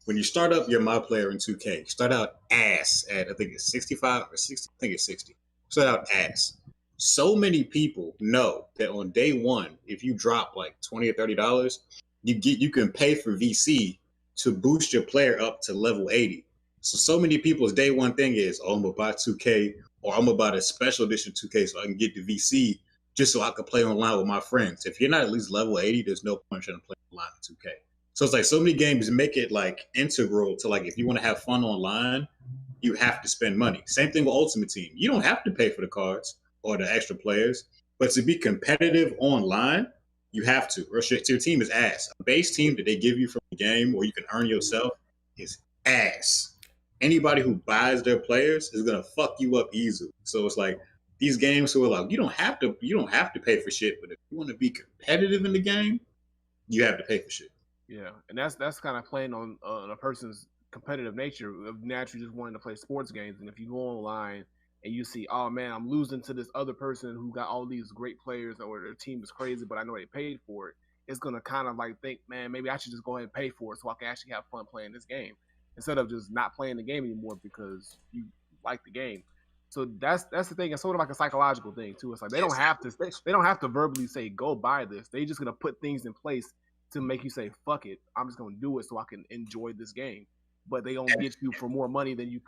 When you start up your My Player in 2K, you start out ass at, I think it's 65 or 60. I think it's 60. Start out ass. So many people know that on day one, if you drop like $20 or $30, you can pay for VC to boost your player up to level 80. So many people's day one thing is, oh, I'm going to buy 2K, or I'm going to buy a special edition 2K so I can get the VC just so I can play online with my friends. If you're not at least level 80, there's no point trying to play online in 2K. So it's like so many games make it like integral to like, if you want to have fun online, you have to spend money. Same thing with Ultimate Team. You don't have to pay for the cards or the extra players, but to be competitive online, you have to. Or your team is ass. A base team that they give you from the game or you can earn yourself is ass. Anybody who buys their players is gonna fuck you up easily. So it's like these games who are like, you don't have to pay for shit, but if you want to be competitive in the game, you have to pay for shit. Yeah, and that's kind of playing on a person's competitive nature of naturally just wanting to play sports games. And if you go online and you see, oh man, I'm losing to this other person who got all these great players, or their team is crazy, but I know they paid for it, it's gonna kind of like think, man, maybe I should just go ahead and pay for it so I can actually have fun playing this game, instead of just not playing the game anymore because you like the game. So that's the thing. It's sort of like a psychological thing too. It's like they don't have to verbally say go buy this. They just gonna put things in place to make you say fuck it. I'm just gonna do it so I can enjoy this game. But they don't get you for more money than you're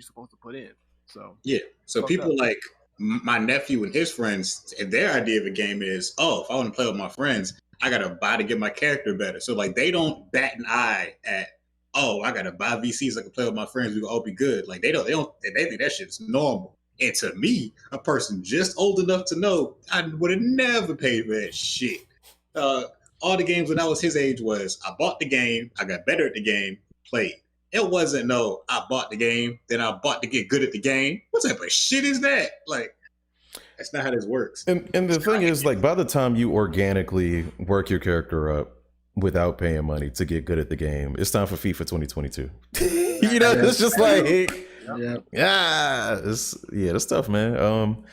supposed to put in. So yeah. So people like my nephew and his friends, their idea of a game is, oh, if I want to play with my friends, I gotta buy to get my character better. So like they don't bat an eye at, oh, I gotta buy VCs so I can play with my friends. We can all be good. Like they think that shit is normal. And to me, a person just old enough to know, I would have never paid for that shit. All the games when I was his age was I bought the game, I got better at the game, played. It wasn't no, I bought the game, then I bought to get good at the game. What type of shit is that? Like, that's not how this works. And the thing is, like, by the time you organically work your character up without paying money to get good at the game, it's time for FIFA 2022. You know, it's just like, that's tough, man.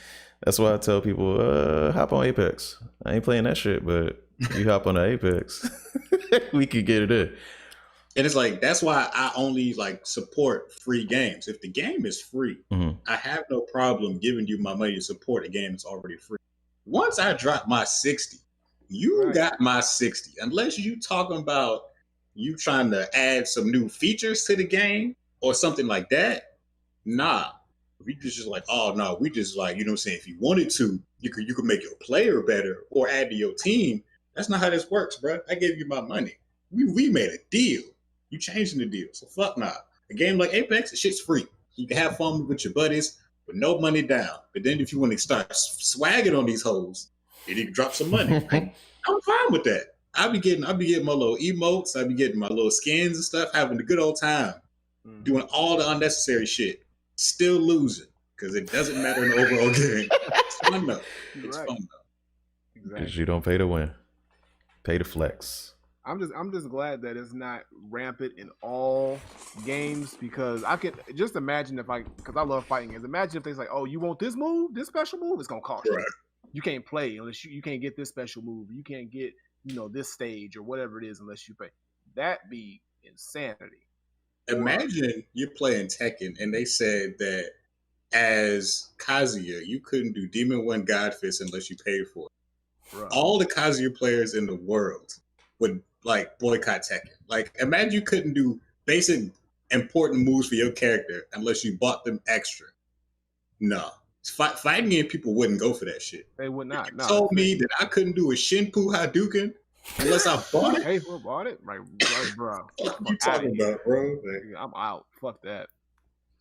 That's why I tell people, hop on Apex. I ain't playing that shit, but you hop on the Apex, we can get it in. And it's like, that's why I only like support free games. If the game is free, I have no problem giving you my money to support a game that's already free. Once I drop my 60, you got my 60. Unless you talking about you trying to add some new features to the game or something like that, nah. We just like, oh no, we just like, you know what I'm saying? If you wanted to, you could make your player better or add to your team. That's not how this works, bro. I gave you my money. We made a deal. You changing the deal. So fuck nah. A game like Apex, the shit's free. You can have fun with your buddies with no money down. But then if you want to start swagging on these hoes, then you can drop some money. I'm fine with that. I'll be getting my little emotes, I'll be getting my little skins and stuff, having a good old time. Doing all the unnecessary shit. Still losing. Because it doesn't matter in the overall game. It's fun though. It's fun though. Because you don't pay to win. Pay to flex. I'm just glad that it's not rampant in all games, because I could just imagine because I love fighting games. Imagine if they like, oh, you want this move, this special move, it's gonna cost you. You can't play unless you can't get this special move. You can't get this stage or whatever it is unless you pay. That be insanity. Imagine you're playing Tekken and they said that as Kazuya, you couldn't do Demon One God Fist unless you paid for it. Right. All the Kazuya players in the world would like boycott Tekken. Like, imagine you couldn't do basic important moves for your character unless you bought them extra. No. Fighting game people wouldn't go for that shit. They would not. You told me that I couldn't do a Shinpu Hadouken unless I bought it. Hey, who bought it? Right, bro. What you talking about, bro? Like, I'm out. Fuck that.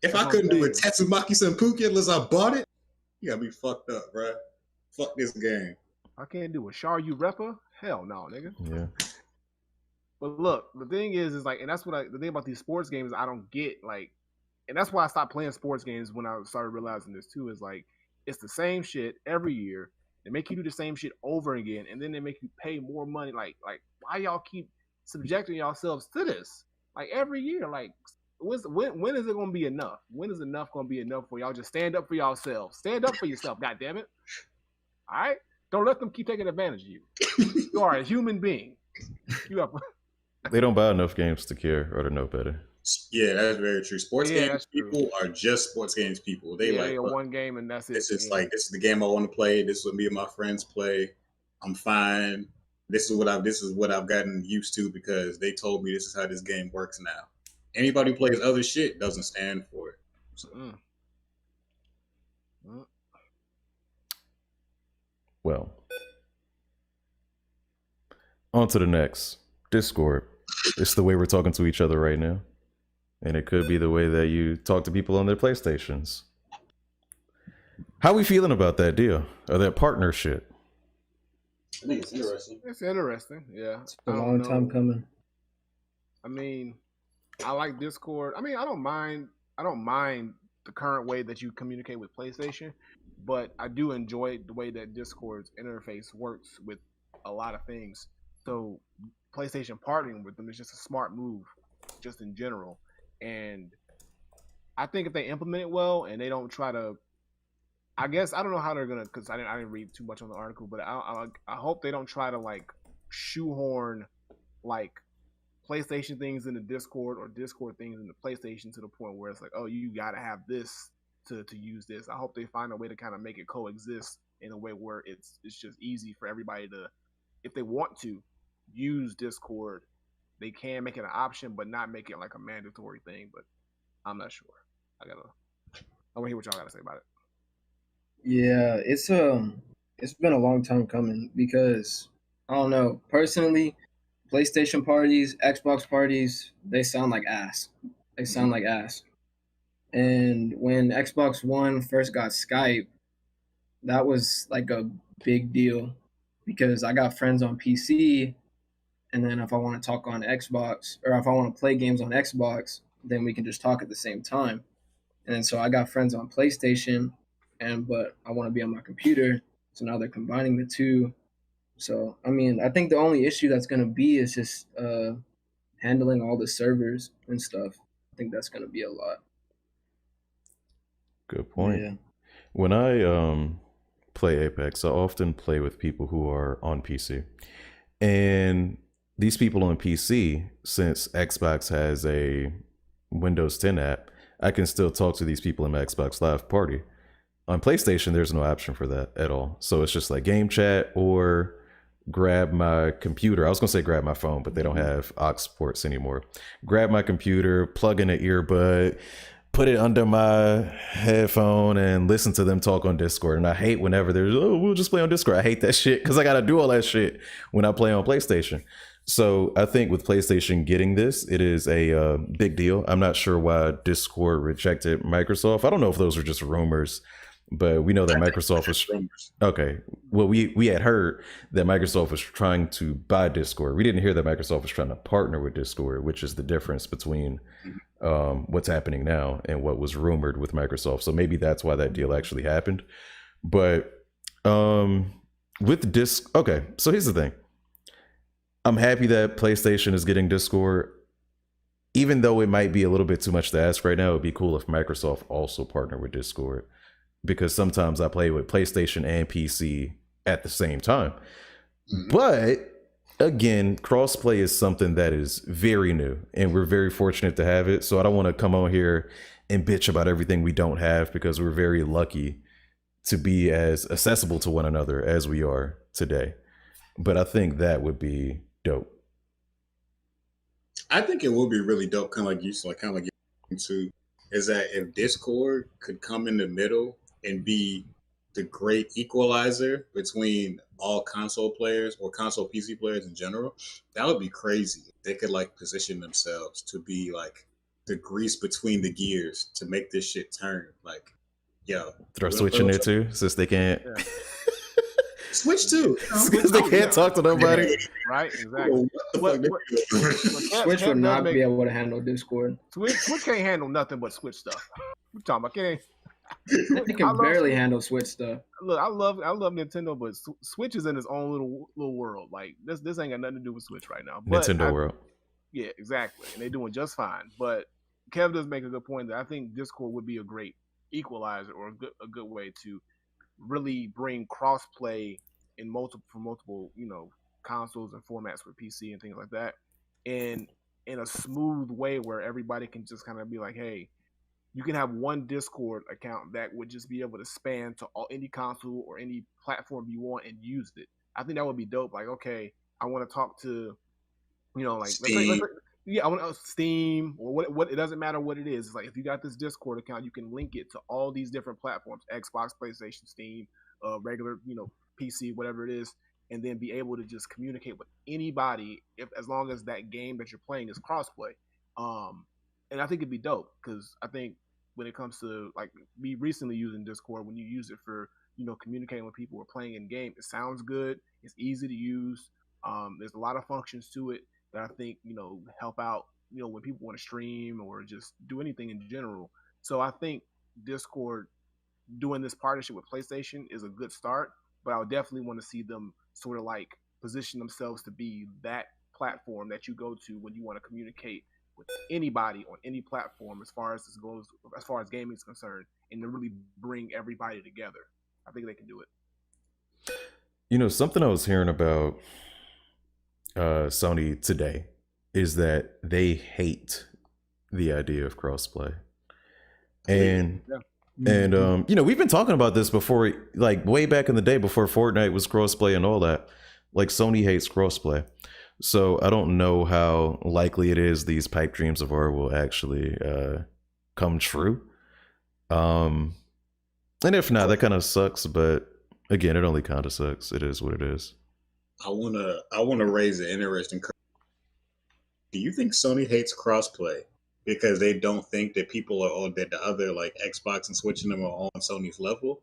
If I couldn't do a Tatsumaki Senpuku unless I bought it, you got me fucked up, bro. Fuck this game. I can't do a Sharyu Reppa? Hell no, nigga. Yeah. But look, the thing is like, and that's what the thing about these sports games I don't get, like, and that's why I stopped playing sports games when I started realizing this too, is like, it's the same shit every year. They make you do the same shit over again, and then they make you pay more money. Like why y'all keep subjecting yourselves to this? Like every year, like when is it gonna be enough? When is enough gonna be enough for y'all? Just stand up for yourselves. Stand up for yourself, God damn it. All right? Don't let them keep taking advantage of you. You are a human being. They don't buy enough games to care or to know better. Yeah, that's very true. Sports games people are just sports games people. They one game and that's it. It's just like, this is the game I want to play. This is what me and my friends play. I'm fine. This is what I've gotten used to because they told me this is how this game works now. Anybody who plays other shit doesn't stand for it. So. Well, on to the next. Discord. It's the way we're talking to each other right now. And it could be the way that you talk to people on their PlayStations. How we feeling about that deal? Or that partnership? I think it's interesting. It's interesting, yeah. It's a long time coming. I mean, I like Discord. I mean, I don't mind the current way that you communicate with PlayStation, but I do enjoy the way that Discord's interface works with a lot of things. So PlayStation partnering with them is just a smart move, just in general. And I think if they implement it well and they don't try to, I guess, I don't know how they're gonna, because I didn't read too much on the article, but I hope they don't try to like shoehorn like PlayStation things into Discord or Discord things into PlayStation to the point where it's like, oh, you gotta have this to use this. I hope they find a way to kind of make it coexist in a way where it's just easy for everybody to, if they want to use Discord, they can make it an option, but not make it like a mandatory thing. But I'm not sure. I want to hear what y'all got to say about it. Yeah, it's been a long time coming because I don't know, personally, PlayStation parties, Xbox parties, they sound like ass. They sound like ass. And when Xbox One first got Skype, that was like a big deal because I got friends on PC, and then if I want to talk on Xbox or if I want to play games on Xbox, then we can just talk at the same time. And then so I got friends on PlayStation, and but I want to be on my computer, so now they're combining the two. So I mean, I think the only issue that's gonna be is just handling all the servers and stuff. I think that's gonna be a lot. Good point. Yeah. When I play Apex, I often play with people who are on PC. And these people on PC, since Xbox has a Windows 10 app, I can still talk to these people in my Xbox Live party. On PlayStation, there's no option for that at all. So it's just like game chat or grab my computer. I was going to say grab my phone, but they don't have aux ports anymore. Grab my computer, plug in an earbud, put it under my headphone and listen to them talk on Discord. And I hate whenever there's, oh, we'll just play on Discord. I hate that shit because I got to do all that shit when I play on PlayStation. So I think with PlayStation getting this, it is a big deal. I'm not sure why Discord rejected Microsoft. I don't know if those are just rumors, but we know that Microsoft was okay. Well, we had heard that Microsoft was trying to buy Discord. We didn't hear that Microsoft was trying to partner with Discord, which is the difference between what's happening now and what was rumored with Microsoft. So maybe that's why that deal actually happened. But with okay, so here's the thing. I'm happy that PlayStation is getting Discord. Even though it might be a little bit too much to ask right now, it'd be cool if Microsoft also partnered with Discord. Because sometimes I play with PlayStation and PC at the same time. But again, crossplay is something that is very new and we're very fortunate to have it. So I don't want to come on here and bitch about everything we don't have because we're very lucky to be as accessible to one another as we are today. But I think that would be dope. I think it would be really dope, kind of like you said, kind of like you too, is that if Discord could come in the middle and be the great equalizer between all console players or console PC players in general, that would be crazy. They could like position themselves to be like the grease between the gears to make this shit turn. Like, yo, throw Switch in there too, since they can't. Yeah. Switch too, because they can't talk to nobody. Right, exactly. Switch would not be able to handle Discord. Switch can't handle nothing but Switch stuff. We're talking about it. It can barely handle Switch stuff. Look, I love Nintendo, but Switch is in its own little world. Like this ain't got nothing to do with Switch right now. But Nintendo world. Yeah, exactly, and they're doing just fine. But Kev does make a good point that I think Discord would be a great equalizer or a good way to really bring crossplay in multiple consoles and formats for PC and things like that, in a smooth way where everybody can just kind of be like, hey. You can have one Discord account that would just be able to span to any console or any platform you want and use it. I think that would be dope. Like, okay, I want to talk to, like Steam. I want to Steam or what. It doesn't matter what it is. It's like if you got this Discord account, you can link it to all these different platforms: Xbox, PlayStation, Steam, regular, PC, whatever it is, and then be able to just communicate with anybody as long as that game that you're playing is crossplay. And I think it'd be dope because I think when it comes to like me recently using Discord, when you use it for communicating with people or playing in game, it sounds good. It's easy to use. There's a lot of functions to it that I think help out when people want to stream or just do anything in general. So I think Discord doing this partnership with PlayStation is a good start, but I would definitely want to see them sort of like position themselves to be that platform that you go to when you want to communicate with anybody on any platform as far as gaming is concerned, and to really bring everybody together. I think they can do it. Something I was hearing about Sony today is that they hate the idea of crossplay. And we've been talking about this before, like way back in the day before Fortnite was crossplay and all that. Like Sony hates crossplay. So I don't know how likely it is these pipe dreams of ours will actually come true. And if not, that kind of sucks. But again, it only kind of sucks. It is what it is. I wanna raise an interesting. Do you think Sony hates crossplay because they don't think that people are on that the other like Xbox and switching them are on Sony's level,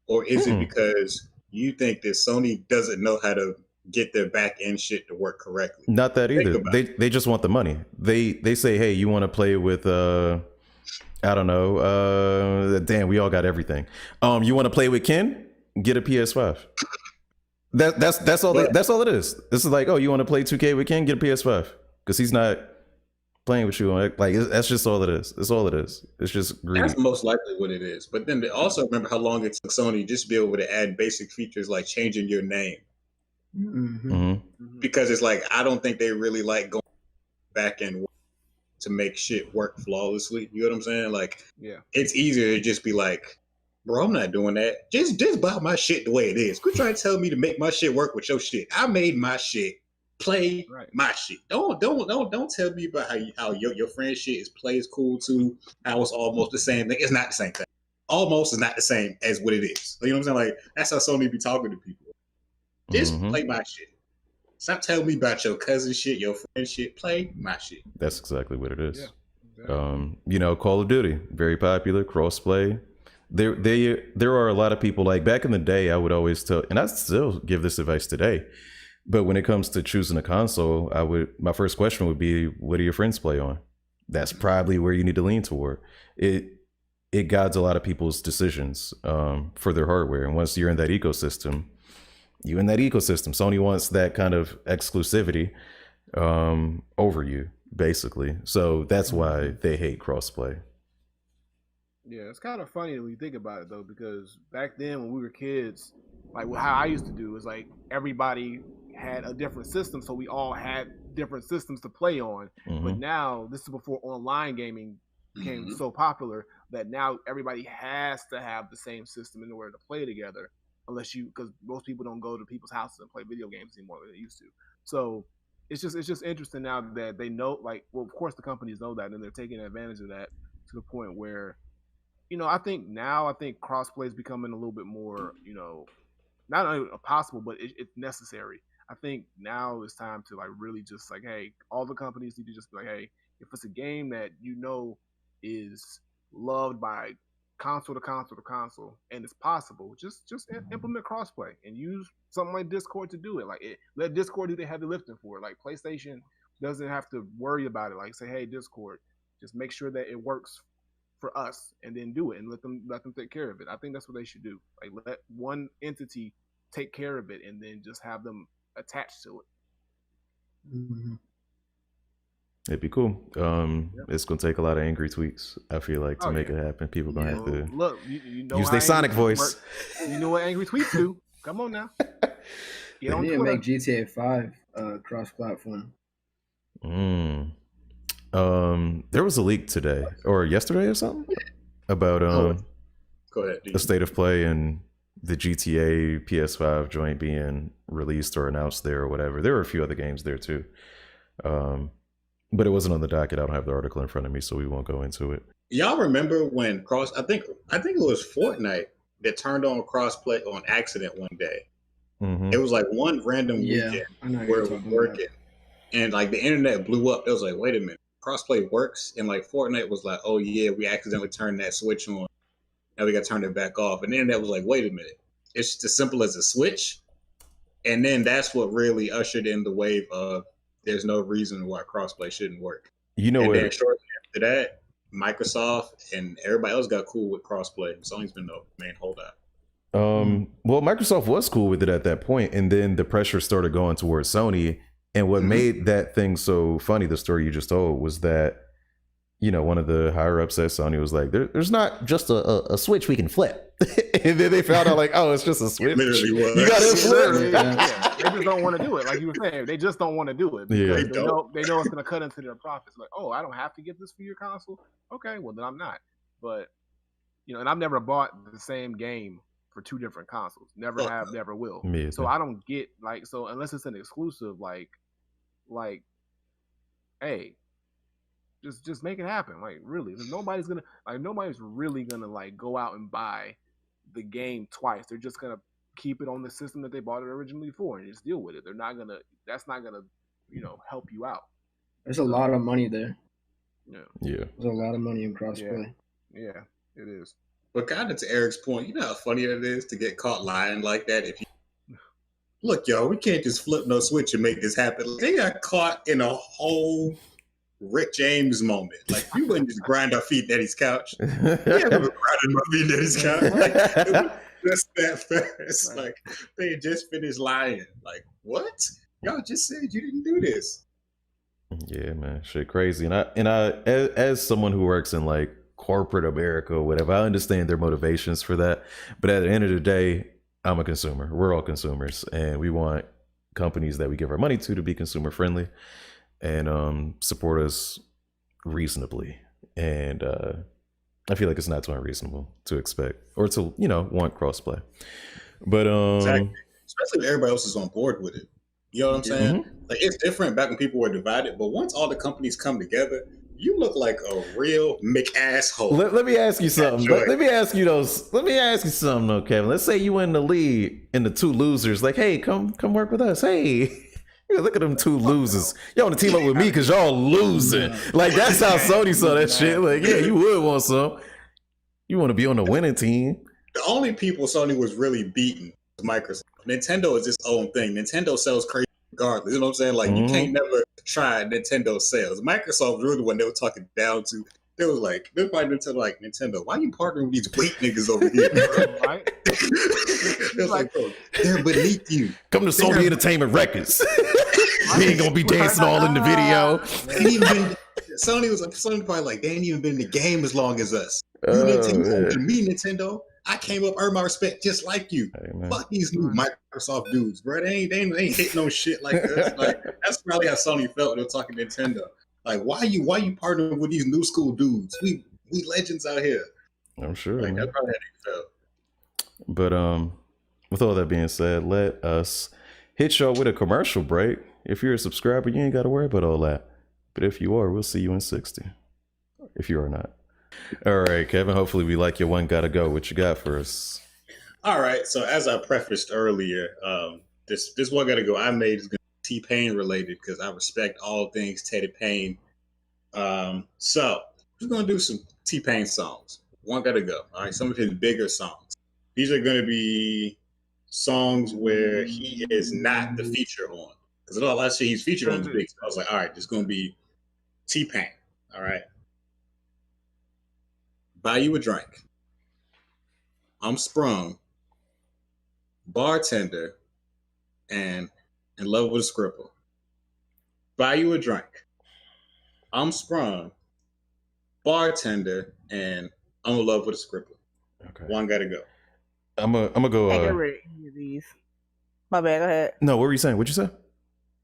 or is it because you think that Sony doesn't know how to get their back end shit to work correctly? Not that either. They just want the money. They say, hey, you want to play with I don't know. Damn, we all got everything. You want to play with Ken? Get a PS5. That's all. That's all it is. This is like, oh, you want to play 2K with Ken? Get a PS5 because he's not playing with you. Like that's just all it is. That's all it is. It's just greedy. That's most likely what it is. But then also remember how long it took Sony just to be able to add basic features like changing your name. Because it's like I don't think they really like going back and to make shit work flawlessly. You know what I'm saying? Like, yeah, it's easier to just be like, bro, I'm not doing that. Just buy my shit the way it is. Quit trying to tell me to make my shit work with your shit. I made my shit. Play my shit. Don't tell me about how your friend's shit is cool too. How it's almost the same thing. It's not the same thing. Almost is not the same as what it is. You know what I'm saying? Like that's how Sony be talking to people. Just play my shit. Stop telling me about your cousin shit, your friend shit. Play my shit. That's exactly what it is. Yeah, exactly. You know, Call of Duty, very popular, crossplay. There are a lot of people like back in the day. I would always tell, and I still give this advice today. But when it comes to choosing a console, my first question would be, what do your friends play on? That's probably where you need to lean toward. It guides a lot of people's decisions for their hardware. And once you're in that ecosystem, Sony wants that kind of exclusivity over you, basically. So that's why they hate crossplay. Yeah, it's kind of funny when you think about it, though, because back then when we were kids, like how I used to do is like everybody had a different system, so we all had different systems to play on. But now, this is before online gaming became so popular that now everybody has to have the same system in order to play together, because most people don't go to people's houses and play video games anymore than they used to. So it's just interesting now that they know, like, well, of course the companies know that, and they're taking advantage of that to the point where, I think crossplay is becoming a little bit more, not only possible, but it's necessary. I think now it's time to like really just like, hey, all the companies need to just be like, hey, if it's a game that is loved by console to console to console and it's possible, just implement crossplay and use something like Discord to do it. Like let Discord do the heavy lifting for it. Like PlayStation doesn't have to worry about it. Like say, hey, Discord, just make sure that it works for us and then do it and let them take care of it. I think that's what they should do. Like let one entity take care of it and then just have them attached to it. It'd be cool. It's gonna take a lot of angry tweets, I feel like, to make it happen. People gonna have to look, you know, use their Sonic voice. You know what angry tweets do. Come on now. Get on Twitter. Make GTA 5 cross-platform. There was a leak today or yesterday or something about Go ahead, the state of play and the GTA PS5 joint being released or announced there or whatever. There were a few other games there too. But it wasn't on the docket. I don't have the article in front of me, so we won't go into it. Y'all remember when I think it was Fortnite that turned on crossplay on accident one day. It was like one random weekend where it was working. And like the internet blew up. It was like, wait a minute, crossplay works? And like Fortnite was like, oh yeah, we accidentally turned that switch on. Now we got to turn it back off. And the internet was like, wait a minute, it's just as simple as a switch. And then that's what really ushered in the wave of there's no reason why crossplay shouldn't work. You know what? And then shortly after that, Microsoft and everybody else got cool with crossplay. Sony's been the main holdout. Well, Microsoft was cool with it at that point, and then the pressure started going towards Sony. And what made that thing so funny, the story you just told, was that, one of the higher ups at Sony was like, there's not just a switch we can flip. And then they found out like, oh, it's just a switch. You got to flip. Yeah. They just don't want to do it. Like you were saying, they just don't want to do it. Because they know it's going to cut into their profits. Like, oh, I don't have to get this for your console. Okay, well then I'm not. But, and I've never bought the same game for two different consoles. Never have, never will. So I don't get unless it's an exclusive, like, hey, just make it happen. Like really, nobody's really gonna like go out and buy the game twice. They're just gonna keep it on the system that they bought it originally for and just deal with it. They're not gonna. That's not gonna, help you out. There's a lot of money there. Yeah. Yeah. There's a lot of money in crossplay. Yeah, it is. But kind of to Eric's point, you know how funny it is to get caught lying like that. If you look, y'all, we can't just flip no switch and make this happen. They got caught in a whole Rick James moment. Like, we wouldn't just grind our feet at his couch. Yeah, we were grinding my feet at his couch. Like, it was just that fast. Right. Like, they had just finished lying. Like, what? Y'all just said you didn't do this. Yeah, man, shit crazy. And I as someone who works in like corporate America or whatever, I understand their motivations for that. But at the end of the day, I'm a consumer. We're all consumers, and we want companies that we give our money to be consumer friendly and support us reasonably. And I feel like it's not too unreasonable to expect or to want crossplay. But Exactly. Especially if everybody else is on board with it. You know what I'm saying? Like, it's different back when people were divided, but once all the companies come together, you look like a real McAsshole. Let me ask you something. Enjoy. Let me ask you something, though, Kevin. Let's say you in the lead and the two losers, like, hey, come work with us. Hey, look at them two losers. Y'all want to team up with me because y'all losing. Like, that's how Sony saw that shit. Like, yeah, you would want some. You want to be on the winning team. The only people Sony was really beating was Microsoft. Nintendo is its own thing. Nintendo sells crazy regardless. You know what I'm saying? Like, you can't never try Nintendo sales. Microsoft was really the one they were talking down to. They was like, they're probably like, Nintendo, why you partnering with these weak niggas over here, bro? Right? It was like, bro, they're beneath you. Come to Sony Entertainment Records. We ain't gonna be dancing all in the video. Sony probably like, they ain't even been in the game as long as us. You Nintendo, to me, Nintendo, I came up, earned my respect just like you. Hey, Fuck these new Microsoft dudes, bro. They ain't hitting no shit like us. Like, that's probably how Sony felt when they were talking Nintendo. Like, why you partnering with these new school dudes? We legends out here. I'm sure. Like, Man. that's probably how they felt. But with all that being said, let us hit y'all with a commercial break. If you're a subscriber, you ain't got to worry about all that. But if you are, we'll see you in 60. If you are not. All right, Kevin, hopefully we like your one gotta go. What you got for us? All right. So as I prefaced earlier, this one gotta go I made is gonna be T-Pain related because I respect all things Teddy Payne. So we're gonna do some T-Pain songs. One gotta go. All right, some of his bigger songs. These are gonna be songs where he is not the feature on. Because a lot of shit he's featured on is big. So I was like, all right, this is gonna be T-Pain. All right. Buy You a Drink. I'm Sprung. Bartender. And In Love with a Scribble. Buy You a Drink. I'm Sprung. Bartender. And I'm in Love with a Scribble. Okay. One gotta go. I'm gonna go. I can't get rid of any of these. My bad. Go ahead. No, what were you saying? What'd you say?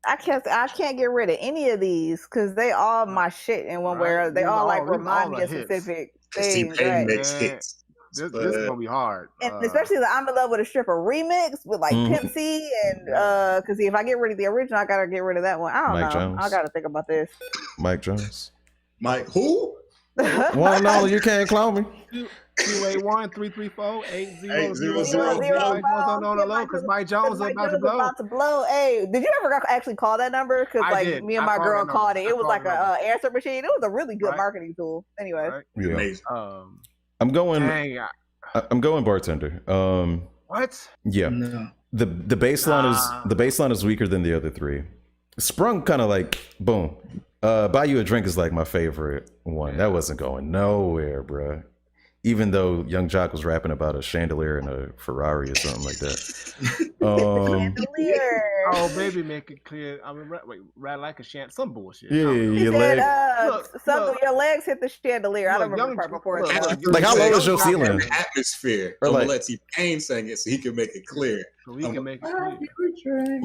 I can't get rid of any of these because they all my shit in one way. Or they all like remind me of specific things. T-Pain Right? makes hits. This is gonna be hard. And especially the I'm in Love with a Stripper remix with like Pimp C and because if I get rid of the original, I gotta get rid of that one. I don't Mike know. Jones. I gotta think about this. Mike Jones. Mike, who? Well, no, you can't clone me. 281-334-8000 because Mike Jones is about to blow. Hey, did you ever actually call that number? Because like did. me and my girl called it. It was like a answer machine. It was a really good marketing tool. Anyway, Yeah. Amazing. I'm going. Dang, I'm going bartender. what? Yeah. No. The baseline is weaker than the other three. Sprung kind of like boom. Buy You a Drink is like my favorite one. That wasn't going nowhere, bruh. Even though Young Jock was rapping about a chandelier and a Ferrari or something like that. chandelier. Oh, baby, make it clear. I mean, ride like a chant. Some bullshit. Yeah, He your said, leg. your legs hit the chandelier. I don't remember the part before. Like, how low is your ceiling? Atmosphere. Or I'm like- gonna let T-Pain sing it so he can make it clear. So we can make it clear.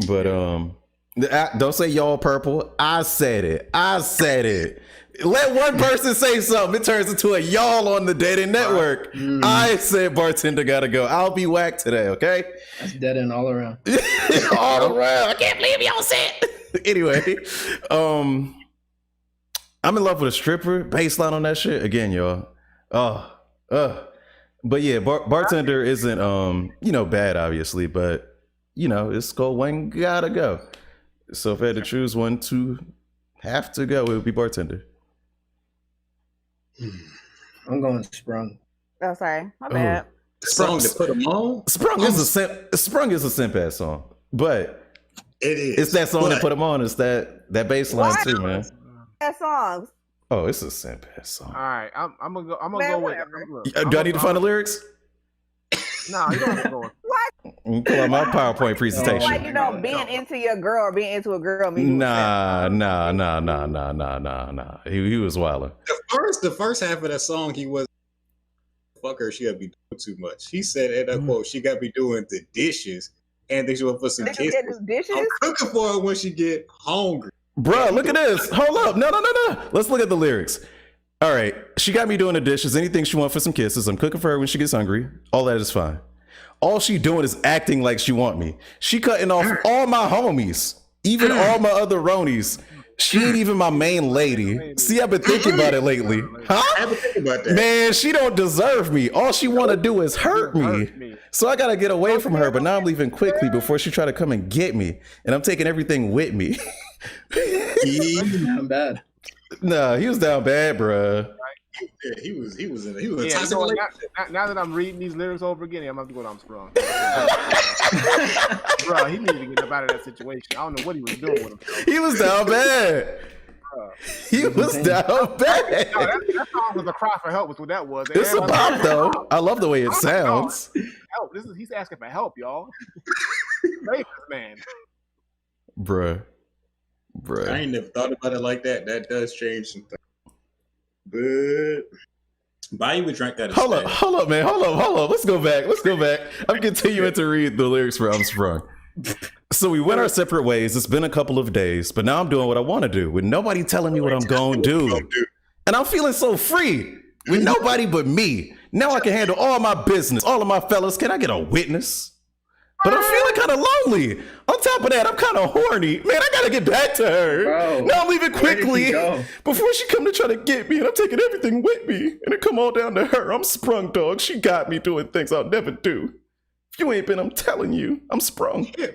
But don't say y'all purple. I said it. Let one person say something. It turns into a y'all on the Dead End Network. I said bartender gotta go. I'll be whacked today, okay? That's dead end all around. All around. I can't believe y'all said. Anyway, I'm in love with a stripper. Baseline on that shit again, y'all. But yeah, bartender isn't bad obviously, but it's go one gotta go. So if I had to choose one to have to go, it would be bartender. I'm going Sprung. Oh, sorry, my bad. The song to put them on. Sprung is a simp ass song, but It is. it's that song to put them on. It's that bass line too, man. That songs. Oh, it's a simp ass song. All right, I'm gonna go. I'm gonna Man, go with. whatever. Look, Do I need to find the lyrics? No, you don't have to go with. Pull out my PowerPoint presentation. Like being into your girl or being into a girl. Nah. He was wilding. The first half of that song, he was fuck her. She gotta be doing too much. He said in that quote, she gotta be doing the dishes, and then she want for some Niggas get kisses. do dishes. I'm cooking for her when she get hungry. Bruh, look at this. Hold up. No. Let's look at the lyrics. All right. She got me doing the dishes. Anything she wants for some kisses. I'm cooking for her when she gets hungry. All that is fine. All she doing is acting like she want me. She cutting off all my homies, even all my other ronies. She ain't even my main lady. See, I've been thinking about it lately. Huh? I've been thinking about that. Man, she don't deserve me. All she want to do is hurt me. So I got to get away from her, but now I'm leaving quickly before she try to come and get me. And I'm taking everything with me. Not bad. Nah, he was down bad, bruh. Yeah, he was a Yeah, toxic relationship. now that I'm reading these lyrics over again, I'm about to go down Sprung. Bro, he needed to get up out of that situation. I don't know what he was doing with him. He was down bad. He was down bad. No, that song was a cry for help. Was what that was. It's a bop though. I love the way it sounds. Help! He's asking for help, y'all. Save this man. Bruh. I ain't never thought about it like that. That does change some things. But buy you a drink that is Hold up, man. Hold up. Let's go back. I'm continuing to read the lyrics for I'm Sprung. So we went our separate ways. It's been a couple of days, but now I'm doing what I want to do with nobody telling me what I'm going to do. And I'm feeling so free with nobody but me. Now I can handle all my business. All of my fellas, can I get a witness? But I'm feeling kind of lonely. On top of that, I'm kind of horny. Man, I got to get back to her. Bro, now I'm leaving quickly go? before she come to try to get me. And I'm taking everything with me. And it come all down to her. I'm sprung, dog. She got me doing things I'll never do. If you ain't been, I'm telling you, I'm sprung. Yeah.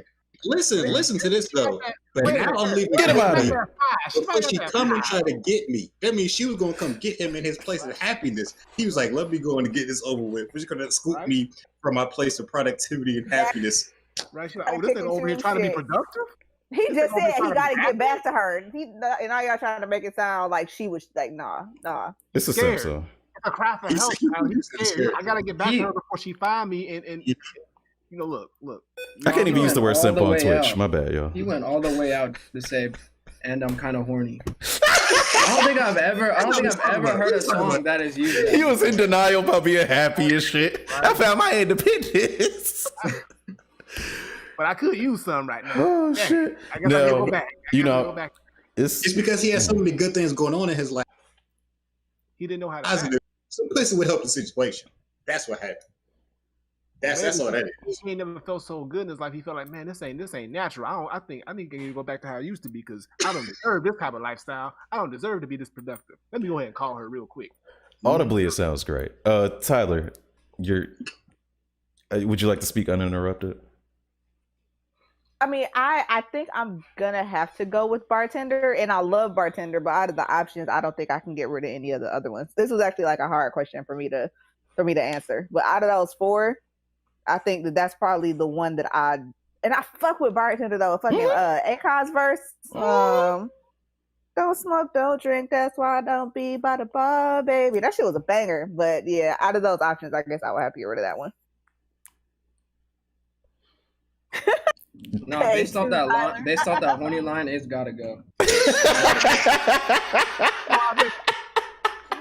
Listen to this though. But now I'm leaving. Get him out of here. Before she come and try to get me. That means she was gonna come get him in his place of happiness. He was like, "Let me go and get this over with." She's gonna scoop me from my place of productivity and happiness. Right? She's like, "Oh, this nigga over here trying to be productive." He just said he got to get back to her. And now y'all trying to make it sound like she was like, nah. It's a Scared. Simpson. It's a cry for help. He's scared. I gotta get back to her before she find me. And look. I can't even use the word simp on Twitch. Out. My bad, y'all. He went all the way out to say, "And I'm kind of horny." I don't think I've ever heard a song that is used. He was in denial about being happy and shit. I found my independence. But I could use some right now. Oh shit! I guess I can go back. It's because he has so many good things going on in his life. He didn't know how to. Positive. Some pussy would help the situation. That's what happened. That's all that is. He ain't never felt so good in his life. He felt like, man, this ain't natural. I think I need to go back to how I used to be because I don't deserve this type of lifestyle. I don't deserve to be this productive. Let me go ahead and call her real quick. Audibly, it sounds great. Tyler, would you like to speak uninterrupted? I mean, I think I'm gonna have to go with bartender, and I love bartender, but out of the options, I don't think I can get rid of any of the other ones. This was actually like a hard question for me to answer. But out of those four, I think that's probably the one that I fuck with bartender though. Fucking Akon's verse. Don't smoke, don't drink. That's why I don't be by the bar, baby. That shit was a banger. But yeah, out of those options, I guess I would have to get rid of that one. No, based off that horny line, it's gotta go.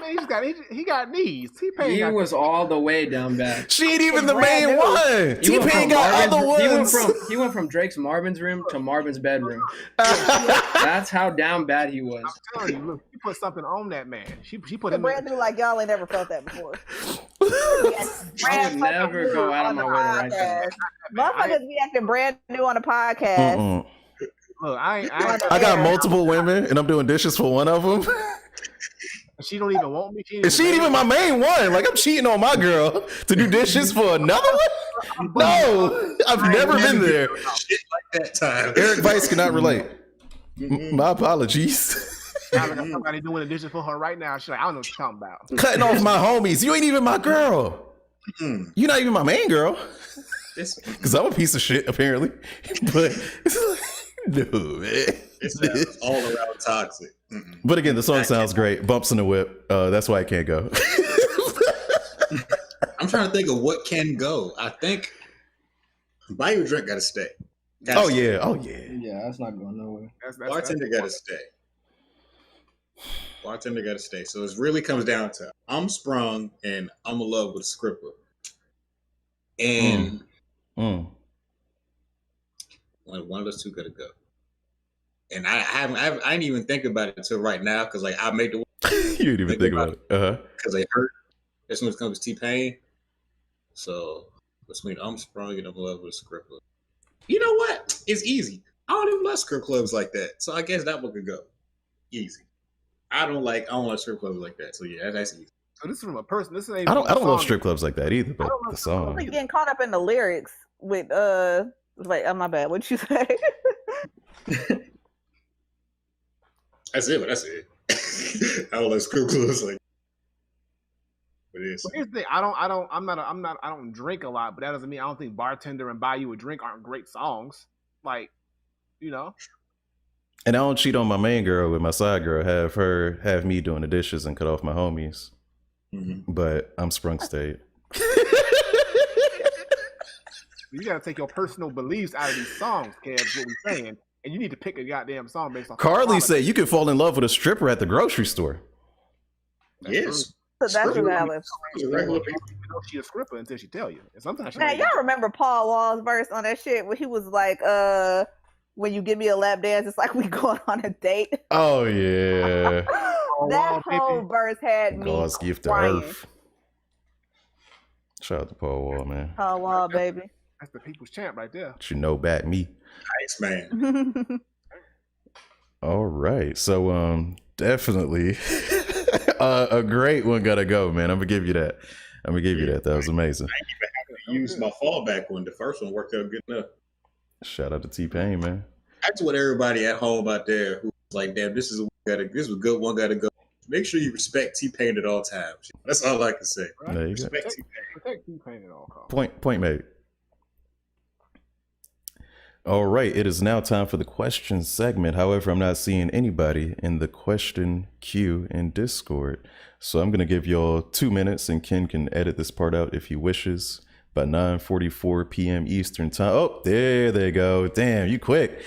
Man, he got knees. He was all the way down bad. She ain't even the main one. T-Pain got other ones. He went from Drake's Marvin's room to Marvin's bedroom. That's how down bad he was. I'm telling you, look, she put something on that man. She put him brand new like y'all ain't never felt that before. I would never go out of my way to write that. Motherfuckers be acting brand new on the podcast. Look, I got multiple women, and I'm doing dishes for one of them. She don't even want me. Is she even my main one? Like I'm cheating on my girl to do dishes for another one? No, I've never been there. Shit like that time. Eric Vice cannot relate. My apologies. I got somebody doing the dishes for her right now. She's like, I don't know what you're talking about. Cutting off my homies. You ain't even my girl. You're not even my main girl. Because I'm a piece of shit, apparently. But no, man. It sounds all around toxic. But again, the song sounds great. Bumps in the whip. That's why I can't go. I'm trying to think of what can go. I think buy you a drink gotta stay. Oh yeah. Yeah, that's not going nowhere. Bartender gotta stay. Bartender gotta stay. So it really comes down to I'm sprung and I'm in love with a scripper. And one of those two gotta go. And I didn't even think about it until right now because like I made the You didn't even think about it. because they hurt. That's when it comes to T-Pain. So between I'm sprung and I'm in love with a scripper. You know what? It's easy. I don't even like strip clubs like that. So I guess that one could go. Easy. I don't like strip clubs like that. So yeah, that's easy. So this is from a person. This ain't I don't love strip clubs like that either, but the song. I'm getting caught up in the lyrics with wait, my bad. What'd you say? That's it. I don't like strip clubs like. But here's the thing. I don't drink a lot, but that doesn't mean I don't think Bartender and Buy You a Drink aren't great songs. Like, you know. And I don't cheat on my main girl with my side girl. Have me doing the dishes and cut off my homies. Mm-hmm. But I'm sprung state. You gotta take your personal beliefs out of these songs, Kev. Is what we're saying, and you need to pick a goddamn song based on. Carly said you can fall in love with a stripper at the grocery store. Yes. So that's a valid. You know she's a stripper until she tell you. And sometimes now y'all remember Paul Wall's verse on that shit where he was like, when you give me a lap dance, it's like we going on a date. Oh yeah. That whole verse had me God's gift to earth. Shout out to Paul Wall, man. Paul Wall, baby. That's the people's champ right there. But you know back me. Nice man. All right. So definitely a great one gotta go, man. I'm gonna give you that. That was amazing. I ain't even have to use my fallback one. The first one worked out good enough. Shout out to T-Pain, man. That's what everybody at home out there who's like, damn, this is a good one gotta go. Make sure you respect T-Pain at all times. That's all I can say. Right? There you respect go. T-Pain. Protect T-Pain at all costs. Point made. All right, it is now time for the question segment. However, I'm not seeing anybody in the question queue in Discord. So I'm going to give y'all 2 minutes, and Ken can edit this part out if he wishes, by 9:44 p.m. Eastern time. Oh, there they go. Damn, you quick.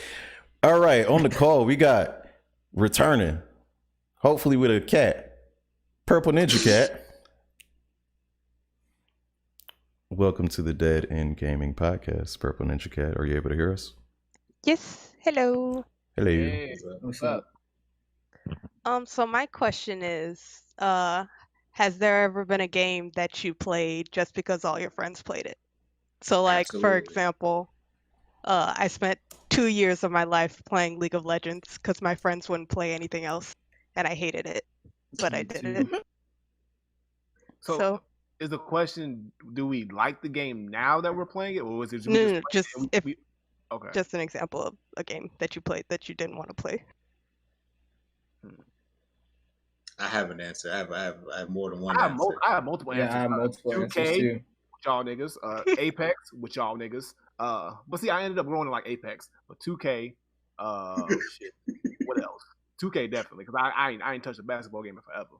All right, on the call, we got returning, hopefully with a cat, Purple Ninja Cat. Welcome to the Dead End Gaming Podcast, Purple Ninja Cat. Are you able to hear us? Yes. Hello. Hello. Hey, what's up? So my question is, has there ever been a game that you played just because all your friends played it? So like, for Absolutely. example, I spent 2 years of my life playing League of Legends because my friends wouldn't play anything else, and I hated it, but I did it. So is the question, do we like the game now that we're playing it, or was it No, just okay? Just an example of a game that you played that you didn't want to play. I have an answer. I have more than one I answer. have multiple answers. Yeah, I have multiple 2K answers too. with y'all niggas, Apex with y'all niggas. But see, I ended up going to like Apex, but 2K, shit. What else? 2K definitely, because I ain't touched a basketball game in forever.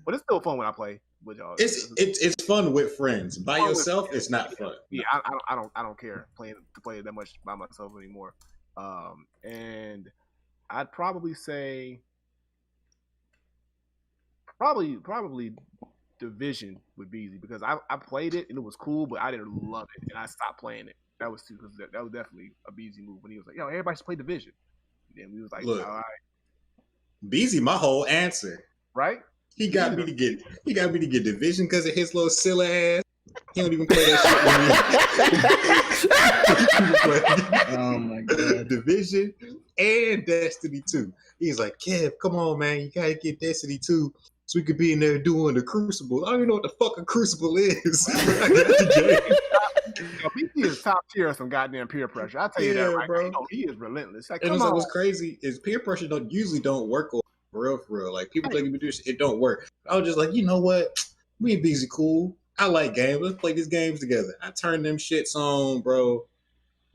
But it's still fun when I play with y'all. It's fun with friends. By yourself, it's not fun. Yeah, I don't care to play it that much by myself anymore. And I'd probably say probably Division would be easy because I played it and it was cool, but I didn't love it and I stopped playing it. That was definitely a Beezy move when he was like, yo, everybody should play Division. And then we was like, Look, all right. Beezy, my whole answer. Right? He got me to get Division because of his little silly ass. He don't even play that shit. Oh my god. Division and Destiny 2. He's like, Kev, come on, man, you gotta get Destiny 2 so we could be in there doing the Crucible. I don't even know what the fuck a Crucible is. I got the game. BC is top tier of some goddamn peer pressure. I'll tell you that right bro. now. He is relentless. Like, And come it's like, on. what's crazy is peer pressure usually don't work for real. Like people think you do shit, it don't work. I was just like, you know what? Me and BZ cool. I like games. Let's play these games together. I turned them shits on, bro.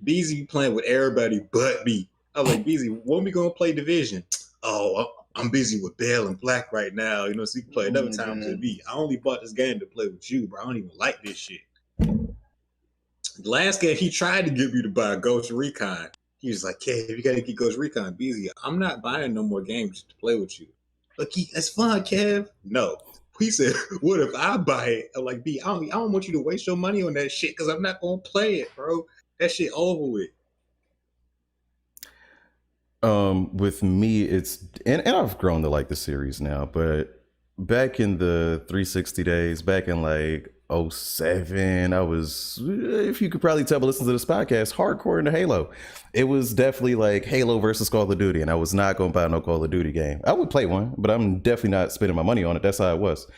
BZ playing with everybody but me. I was like, BZ, when we gonna play Division? Oh, I'm busy with Bell and Black right now. You know, so you can play another time with me. I only bought this game to play with you, bro. I don't even like this shit. The last game he tried to get me to buy Ghost Recon. He was like, Kev, you gotta get Ghost Recon. BZ, I'm not buying no more games to play with you. Look, it's fun, Kev. No. He said, what if I buy it? I'm like, B, I don't want you to waste your money on that shit because I'm not gonna play it, bro. That shit over with. With me, it's and I've grown to like the series now, but back in the 360 days, back in like 07, I was, if you could probably tell by listening to this podcast, hardcore into Halo. It was definitely like Halo versus Call of Duty, and I was not going to buy no Call of Duty game. I would play one, but I'm definitely not spending my money on it. That's how it was.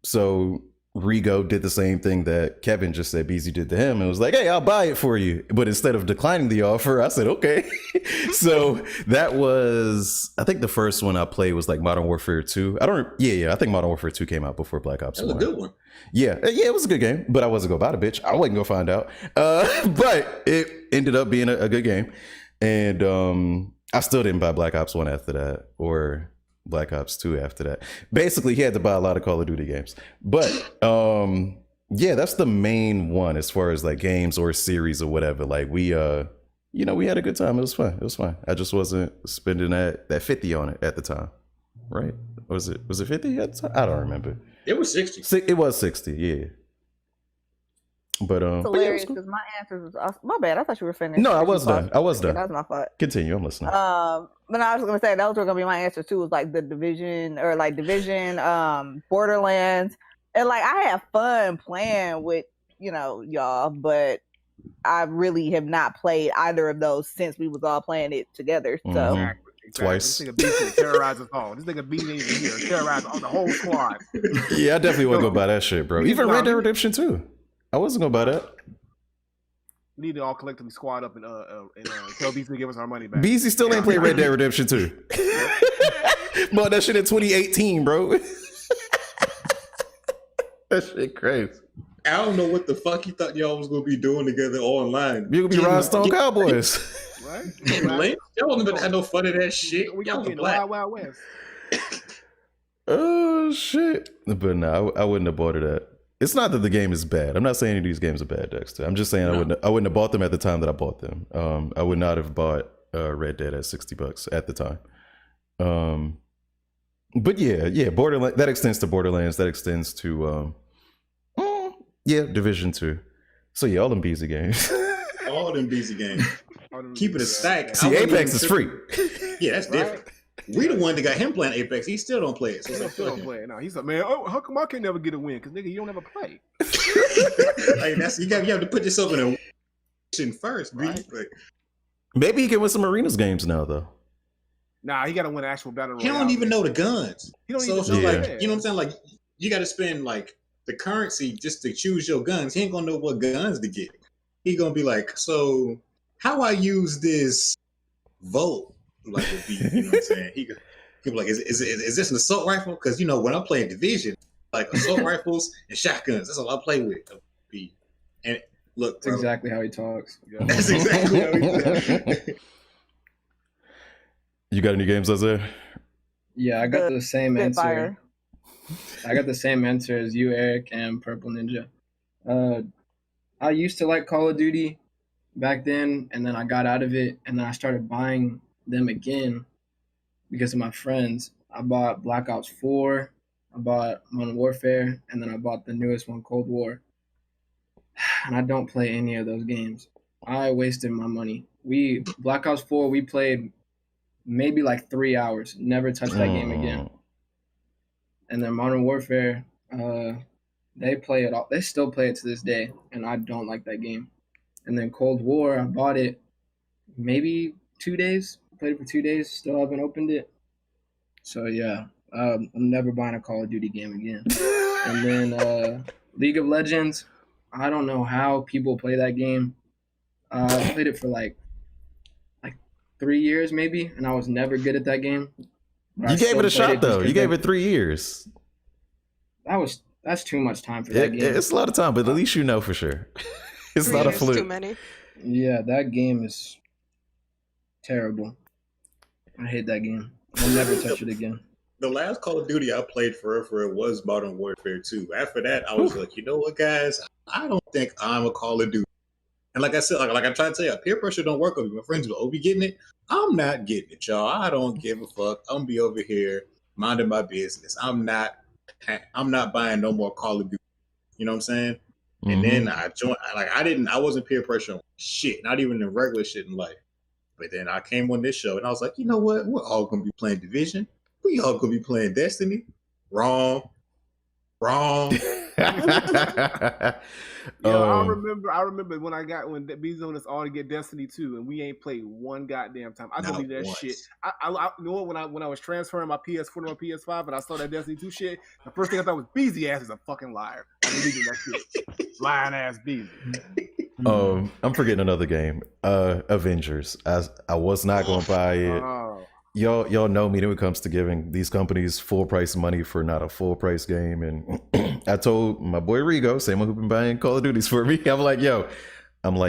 So Rigo did the same thing that Kevin just said BZ did to him, and was like, hey, I'll buy it for you. But instead of declining the offer, I said, okay. So that was, I think the first one I played was like Modern Warfare 2. I think Modern Warfare 2 came out before Black Ops 1. That was a good one. Yeah, it was a good game, but I wasn't gonna buy the bitch. I wasn't gonna find out. But it ended up being a good game. And I still didn't buy Black Ops 1 after that, or Black Ops 2 after that. Basically, he had to buy a lot of Call of Duty games. But yeah, that's the main one as far as like games or series or whatever. Like we we had a good time. It was fun. I just wasn't spending that 50 on it at the time. Right? Was it 50 at the time? I don't remember. It was 60. It was 60, yeah. But It's hilarious because my answers was my bad. I thought you were finished. No, I was done. That was my fault. Continue, I'm listening. But I was gonna say those were gonna be my answers too, was like the Division, Borderlands. And like I have fun playing with, y'all, but I really have not played either of those since we was all playing it together. So Exactly. Twice. This nigga BC terrorized us all. This nigga BC in here terrorized all the whole squad. Yeah, I definitely wasn't gonna buy that shit, bro. Even Red Dead Redemption 2. I wasn't gonna buy that. We need to all collectively squad up and tell BC to give us our money back. BZ still ain't played Red Dead Redemption 2. Bought that shit in 2018, bro. That shit crazy. I don't know what the fuck you thought y'all was gonna be doing together online. You gonna be Rhinestone Cowboys. Right? Y'all wasn't gonna have no fun of that shit. We Y'all gonna was get in the black. Wild Wild West. Oh shit. But no, I wouldn't have bought it at. It's not that the game is bad. I'm not saying any of these games are bad, Dexter. I'm just saying No. I wouldn't have bought them at the time that I bought them. I would not have bought Red Dead at $60 at the time. But yeah, Borderlands, that extends to Borderlands, that extends to Division 2. So yeah, all them BZ games. All them busy games. Keep it a stack. See, Apex is free. Yeah, that's different. We the one that got him playing Apex. He still don't play it. So He it's like, still don't fuck him. play it now. He's like, man, how come I can never get a win? Because nigga, you don't ever play. Like, you have to put yourself in a position first, B. Right. Like, Maybe he can win some arenas games now though. Nah, he got to win actual battle he royale. don't even know the guns. He don't So even it's know. like, Yeah. you know what I'm saying? Like, you got to spend like the currency just to choose your guns. He ain't gonna know what guns to get. He gonna be like, so how I use this Volt? Like, would be, you know what I'm saying? He could be like, is this an assault rifle? Because you know when I'm playing Division, like assault rifles and shotguns. That's all I play with. And look, That's bro, exactly how he talks. that's exactly how he does. You got any games, Isaiah? Yeah, I got the same answer. Spitfire. I got the same answer as you, Eric, and Purple Ninja. I used to like Call of Duty back then, and then I got out of it, and then I started buying them again because of my friends. I bought Black Ops 4, I bought Modern Warfare, and then I bought the newest one, Cold War. And I don't play any of those games. I wasted my money. Black Ops 4, we played maybe like 3 hours. Never touched that game again. And then Modern Warfare, they play it all. They still play it to this day, and I don't like that game. And then Cold War, I bought it maybe 2 days. Played it for 2 days. Still haven't opened it. So yeah, I'm never buying a Call of Duty game again. And then League of Legends, I don't know how people play that game. I played it for like 3 years maybe, and I was never good at that game. You gave it a shot though. You gave it 3 years. That's too much time for that game. It's a lot of time, but at least you know for sure. It's not a fluke. Too many. Yeah, that game is terrible. I hate that game. I'll never touch it again. The last Call of Duty I played for it was Modern Warfare 2. After that, I was like, you know what, guys? I don't think I'm a Call of Duty. And like I said, like I try to tell you, peer pressure don't work on me. My friends go, "Oh, be getting it." I'm not getting it, y'all. I don't give a fuck. I'm gonna be over here minding my business. I'm not buying no more Call of Duty. You know what I'm saying? Mm-hmm. And then I joined. I wasn't peer pressure on shit, not even the regular shit in life. But then I came on this show and I was like, you know what? We're all gonna be playing Division. We all gonna be playing Destiny. Wrong. I remember when B Zone us all to get Destiny 2 and we ain't played one goddamn time. I deleted that once. Shit. I you know what, when I was transferring my PS4 to my PS5 and I saw that Destiny 2 shit, the first thing I thought was Beezy ass is a fucking liar. I deleted that shit. Lying ass Beezy. I'm forgetting another game. Avengers. I was not gonna buy it. Y'all know me when it comes to giving these companies full price money for not a full price game. And I told my boy Rigo, same one who been buying Call of Duties for me, I'm like,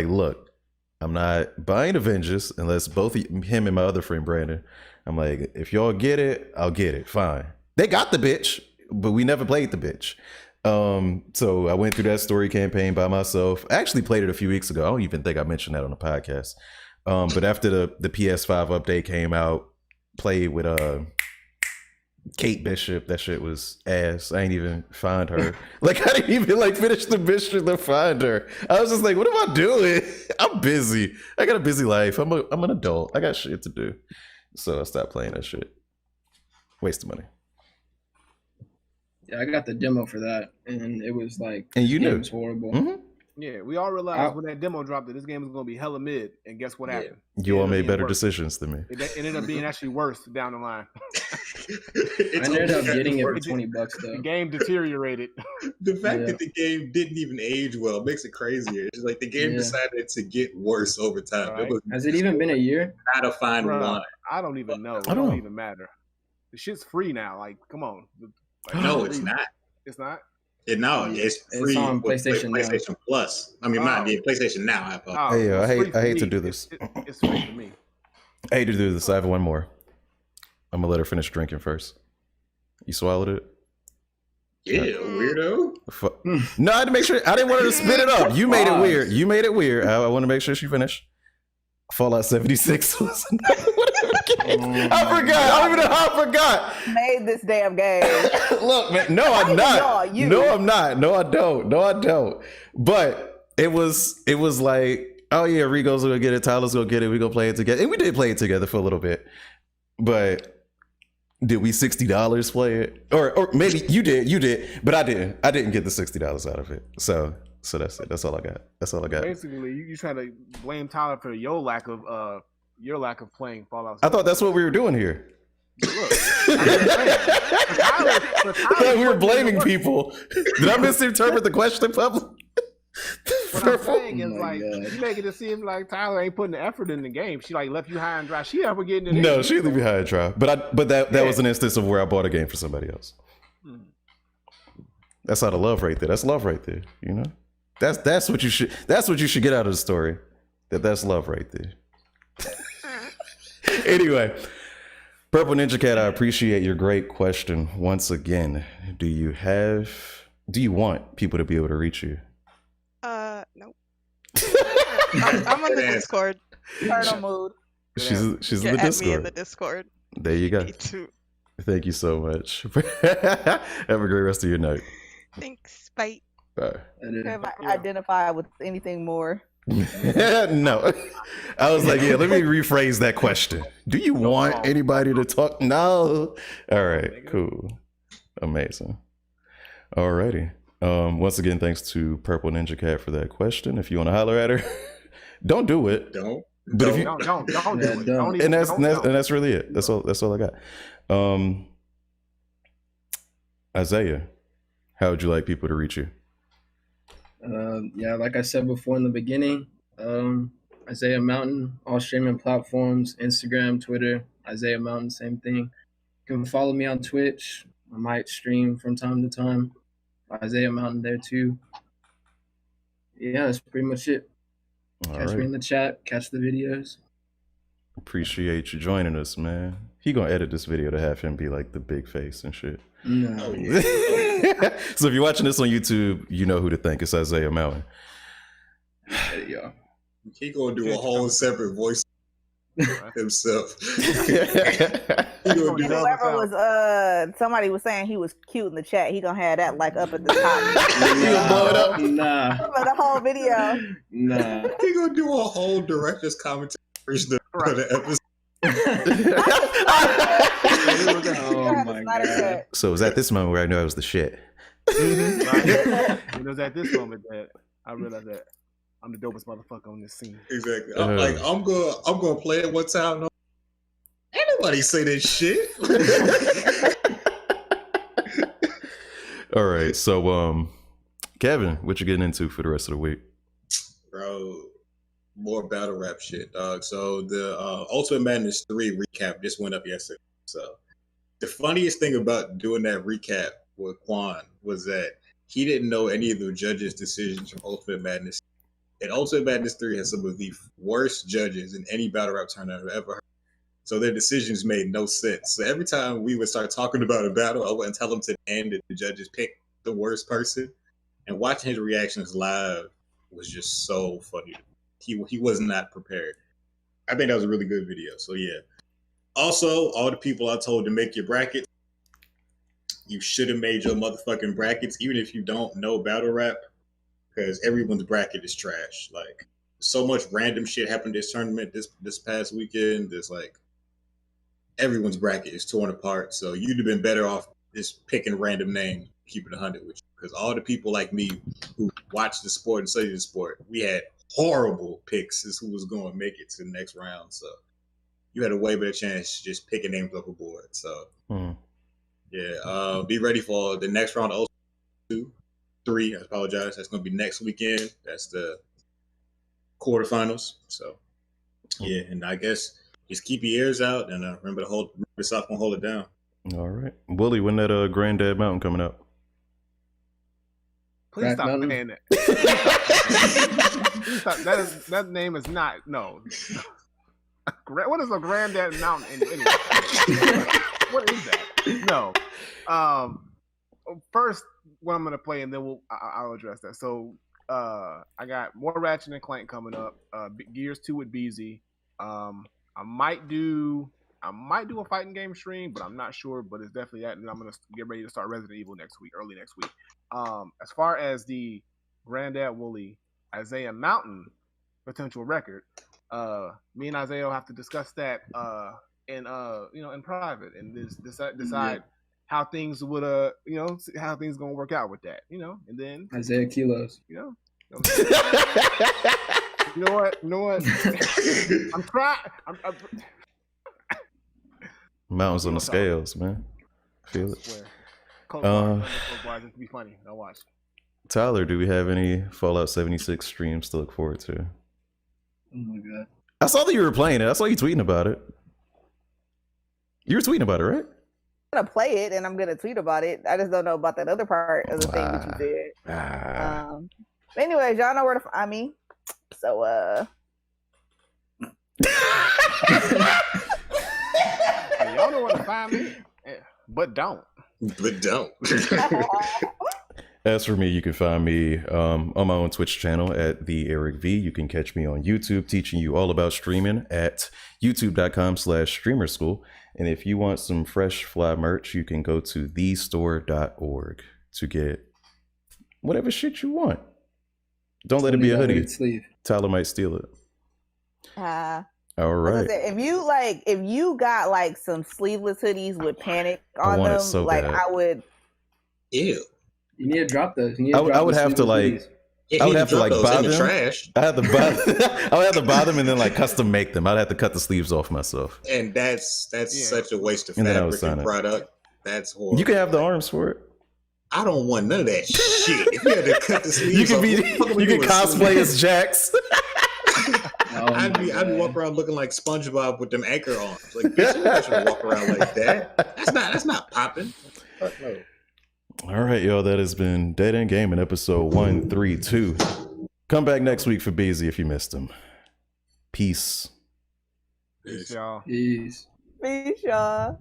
look, I'm not buying Avengers unless both him and my other friend Brandon. I'm like, if y'all get it, I'll get it. Fine. They got the bitch, but we never played the bitch. So I went through that story campaign by myself. I actually played it a few weeks ago. I don't even think I mentioned that on the podcast. But after the PS5 update came out, played with Kate Bishop. That shit was ass. I ain't even find her. I didn't even finish the mission to find her. I was just like, what am I doing? I'm busy. I got a busy life. I'm an adult. I got shit to do. So I stopped playing that shit. Waste of money. Yeah, I got the demo for that, and it was like, and you knew it was horrible. Mm-hmm. Yeah, we all realized when that demo dropped that this game was going to be hella mid, and guess what happened? You all made better decisions than me. It ended up being actually worse down the line. I ended up getting it for $20 though. The game deteriorated. The fact that the game didn't even age well makes it crazier. It's just like the game decided to get worse over time. Right. Has it even been a year? How to find one? I don't even know. It don't even matter. The shit's free now. Come on. No, it's not. It's not? It's free. It's on PlayStation Plus. I mean, PlayStation Now. I hate to do this. It's free for me. I hate to do this. I have one more. I'm gonna let her finish drinking first. You swallowed it? Yeah, weirdo. No, I had to make sure. I didn't want her to spit it up. You made it weird. I want to make sure she finished. Fallout 76 was I forgot. I don't even know how I forgot. Made this damn game. Look, man. No, I'm not. No, I'm not. No, I don't. But it was like, oh yeah, Rigo's gonna get it. Tyler's gonna get it. We gonna play it together, and we did play it together for a little bit. But did we $60 play it? Or maybe you did, but I didn't. I didn't get the $60 out of it. So that's it. That's all I got. Basically, you trying to blame Tyler for your lack of playing Fallout 76. I thought that's what we were doing here. Look, we were blaming people. Did I misinterpret the question, public? What I'm saying is you making it seem like Tyler ain't putting the effort in the game. She left you high and dry. She ever getting in the No, she didn't leave me high and dry. But that was an instance of where I bought a game for somebody else. That's out of love right there. That's love right there. You know? That's what you should get out of the story. That's love right there. Anyway, Purple Ninja Cat, I appreciate your great question once again. Do you want people to be able to reach you? No. I'm on the Discord. Turtle mood. She's in the Discord. Me in the Discord. There you go. Me too. Thank you so much. Have a great rest of your night. Thanks. Bye. Bye. Have I identified with anything more? No. I was like, let me rephrase that question. Do you want anybody to talk? No. All right, cool. Amazing. Alrighty. Once again, thanks to Purple Ninja Cat for that question. If you want to holler at her, don't do it. Don't. But if you don't do it. And that's really it. That's all I got. Isaiah, how would you like people to reach you? Yeah, like I said before in the beginning, Isaiah Mountain, all streaming platforms, Instagram, Twitter, Isaiah Mountain, same thing. You can follow me on Twitch. I might stream from time to time. Isaiah Mountain there too. Yeah, that's pretty much it. Catch me in the chat, catch the videos. Appreciate you joining us, man. He gonna edit this video to have him be like the big face and shit. No. Oh, yeah. So if you're watching this on YouTube, you know who to thank. It's Isaiah Mountain. Yeah. He gonna do a whole separate voice himself. Whoever was somebody was saying he was cute in the chat. He gonna have that like up at the top. Nah. For the whole video. Nah. He gonna do a whole director's commentary for the episode. Oh my god. So it was at this moment where I knew I was the shit. It was at this moment that I realized that I'm the dopest motherfucker on this scene. Exactly. I'm gonna play it one time. No, ain't nobody say that shit. All right, so Kevin, what you getting into for the rest of the week? Bro, more battle rap shit, dog. So the Ultimate Madness 3 recap just went up yesterday. So the funniest thing about doing that recap with Quan was that he didn't know any of the judges' decisions from Ultimate Madness. And Ultimate Madness 3 has some of the worst judges in any battle rap tournament I've ever heard. So their decisions made no sense. So every time we would start talking about a battle, I wouldn't tell them to end it. The judges pick the worst person. And watching his reactions live was just so funny. He was not prepared. I think that was a really good video. So yeah. Also, all the people I told to make your brackets, you should have made your motherfucking brackets, even if you don't know battle rap, because everyone's bracket is trash. Like, so much random shit happened this tournament this past weekend. There's like everyone's bracket is torn apart. So you'd have been better off just picking random names, keep it 100 with you. Because all the people like me who watch the sport and study the sport, we had horrible picks as who was going to make it to the next round. So you had a way better chance just picking names off a board. So yeah, be ready for the next round. Also, 2, 3. I apologize. That's going to be next weekend. That's the quarterfinals. So yeah, and I guess just keep your ears out and remember the South gonna hold it down. All right, Willie, when that Granddad Mountain coming up? Please stop Mountain? saying that. Please stop. That name is not What is a Granddad Mountain anyway? What is that? No. First, what I'm gonna play, and then I'll address that. So, I got more Ratchet and Clank coming up. Gears 2 with BZ. I might do a fighting game stream, but I'm not sure. But it's definitely that, and I'm gonna get ready to start Resident Evil early next week. As far as the Granddad Wooly Isaiah Mountain potential record, me and Isaiah will have to discuss that in private and decide how things would how things gonna work out with that, and then Isaiah Kilos. You know what? I'm trying. Mountains on the scales, man. Feel it. It'd be funny. I'll watch. Tyler, do we have any Fallout 76 streams to look forward to? Oh my god. I saw that you were playing it. I saw you tweeting about it. You were tweeting about it, right? I'm gonna play it and I'm gonna tweet about it. I just don't know about that other part of the thing that you did. But anyways, y'all know where to find me. So y'all know where to find me, but don't. As for me, you can find me on my own Twitch channel at the Eric V. You can catch me on YouTube teaching you all about streaming at youtube.com/streamerschool. And if you want some fresh fly merch, you can go to thestore.org to get whatever shit you want. Don't let it be a hoodie. Sleeve. Tyler might steal it. All right. If you got like some sleeveless hoodies with Panic on want it them, so like bad. I would. Ew. You need to drop those. I would have to like. Yeah, I would have to like buy them. Trash. I would have to buy them and then like custom make them. I'd have to cut the sleeves off myself. And that's such a waste of And then I would fabric sign and it. product. That's horrible. You can have the arms for it. I don't want none of that shit. If you had to cut the sleeves, You can off, be, what the fuck are we you can doing? cosplay as Jax. I'd be walking around looking like SpongeBob with them anchor arms. Like, bitch, you not should walk around like that. That's not popping. Fuck no. All right, y'all. That has been Dead End Gaming episode 132. Come back next week for Beezy if you missed him. Peace. Peace, y'all. Peace. Peace, y'all.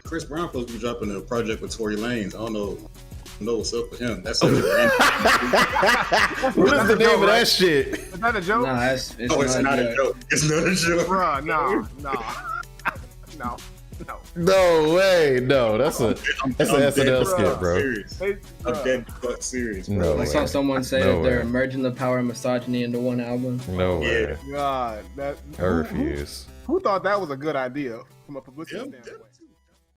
Chris Brown supposed to be dropping a project with Tory Lanez. I don't know what's up with him. That's such a random. What is the name of that shit? Is that a joke? Nah, it's Not a joke. It's not a joke. Bruh, no. No way. No, that's an SNL skit, bro. Serious. I'm dead fuck serious, bro. No I way. saw someone say No that they're way. merging the power of misogyny into one album. No way. God, I refuse. Who thought that was a good idea from a publicity standpoint?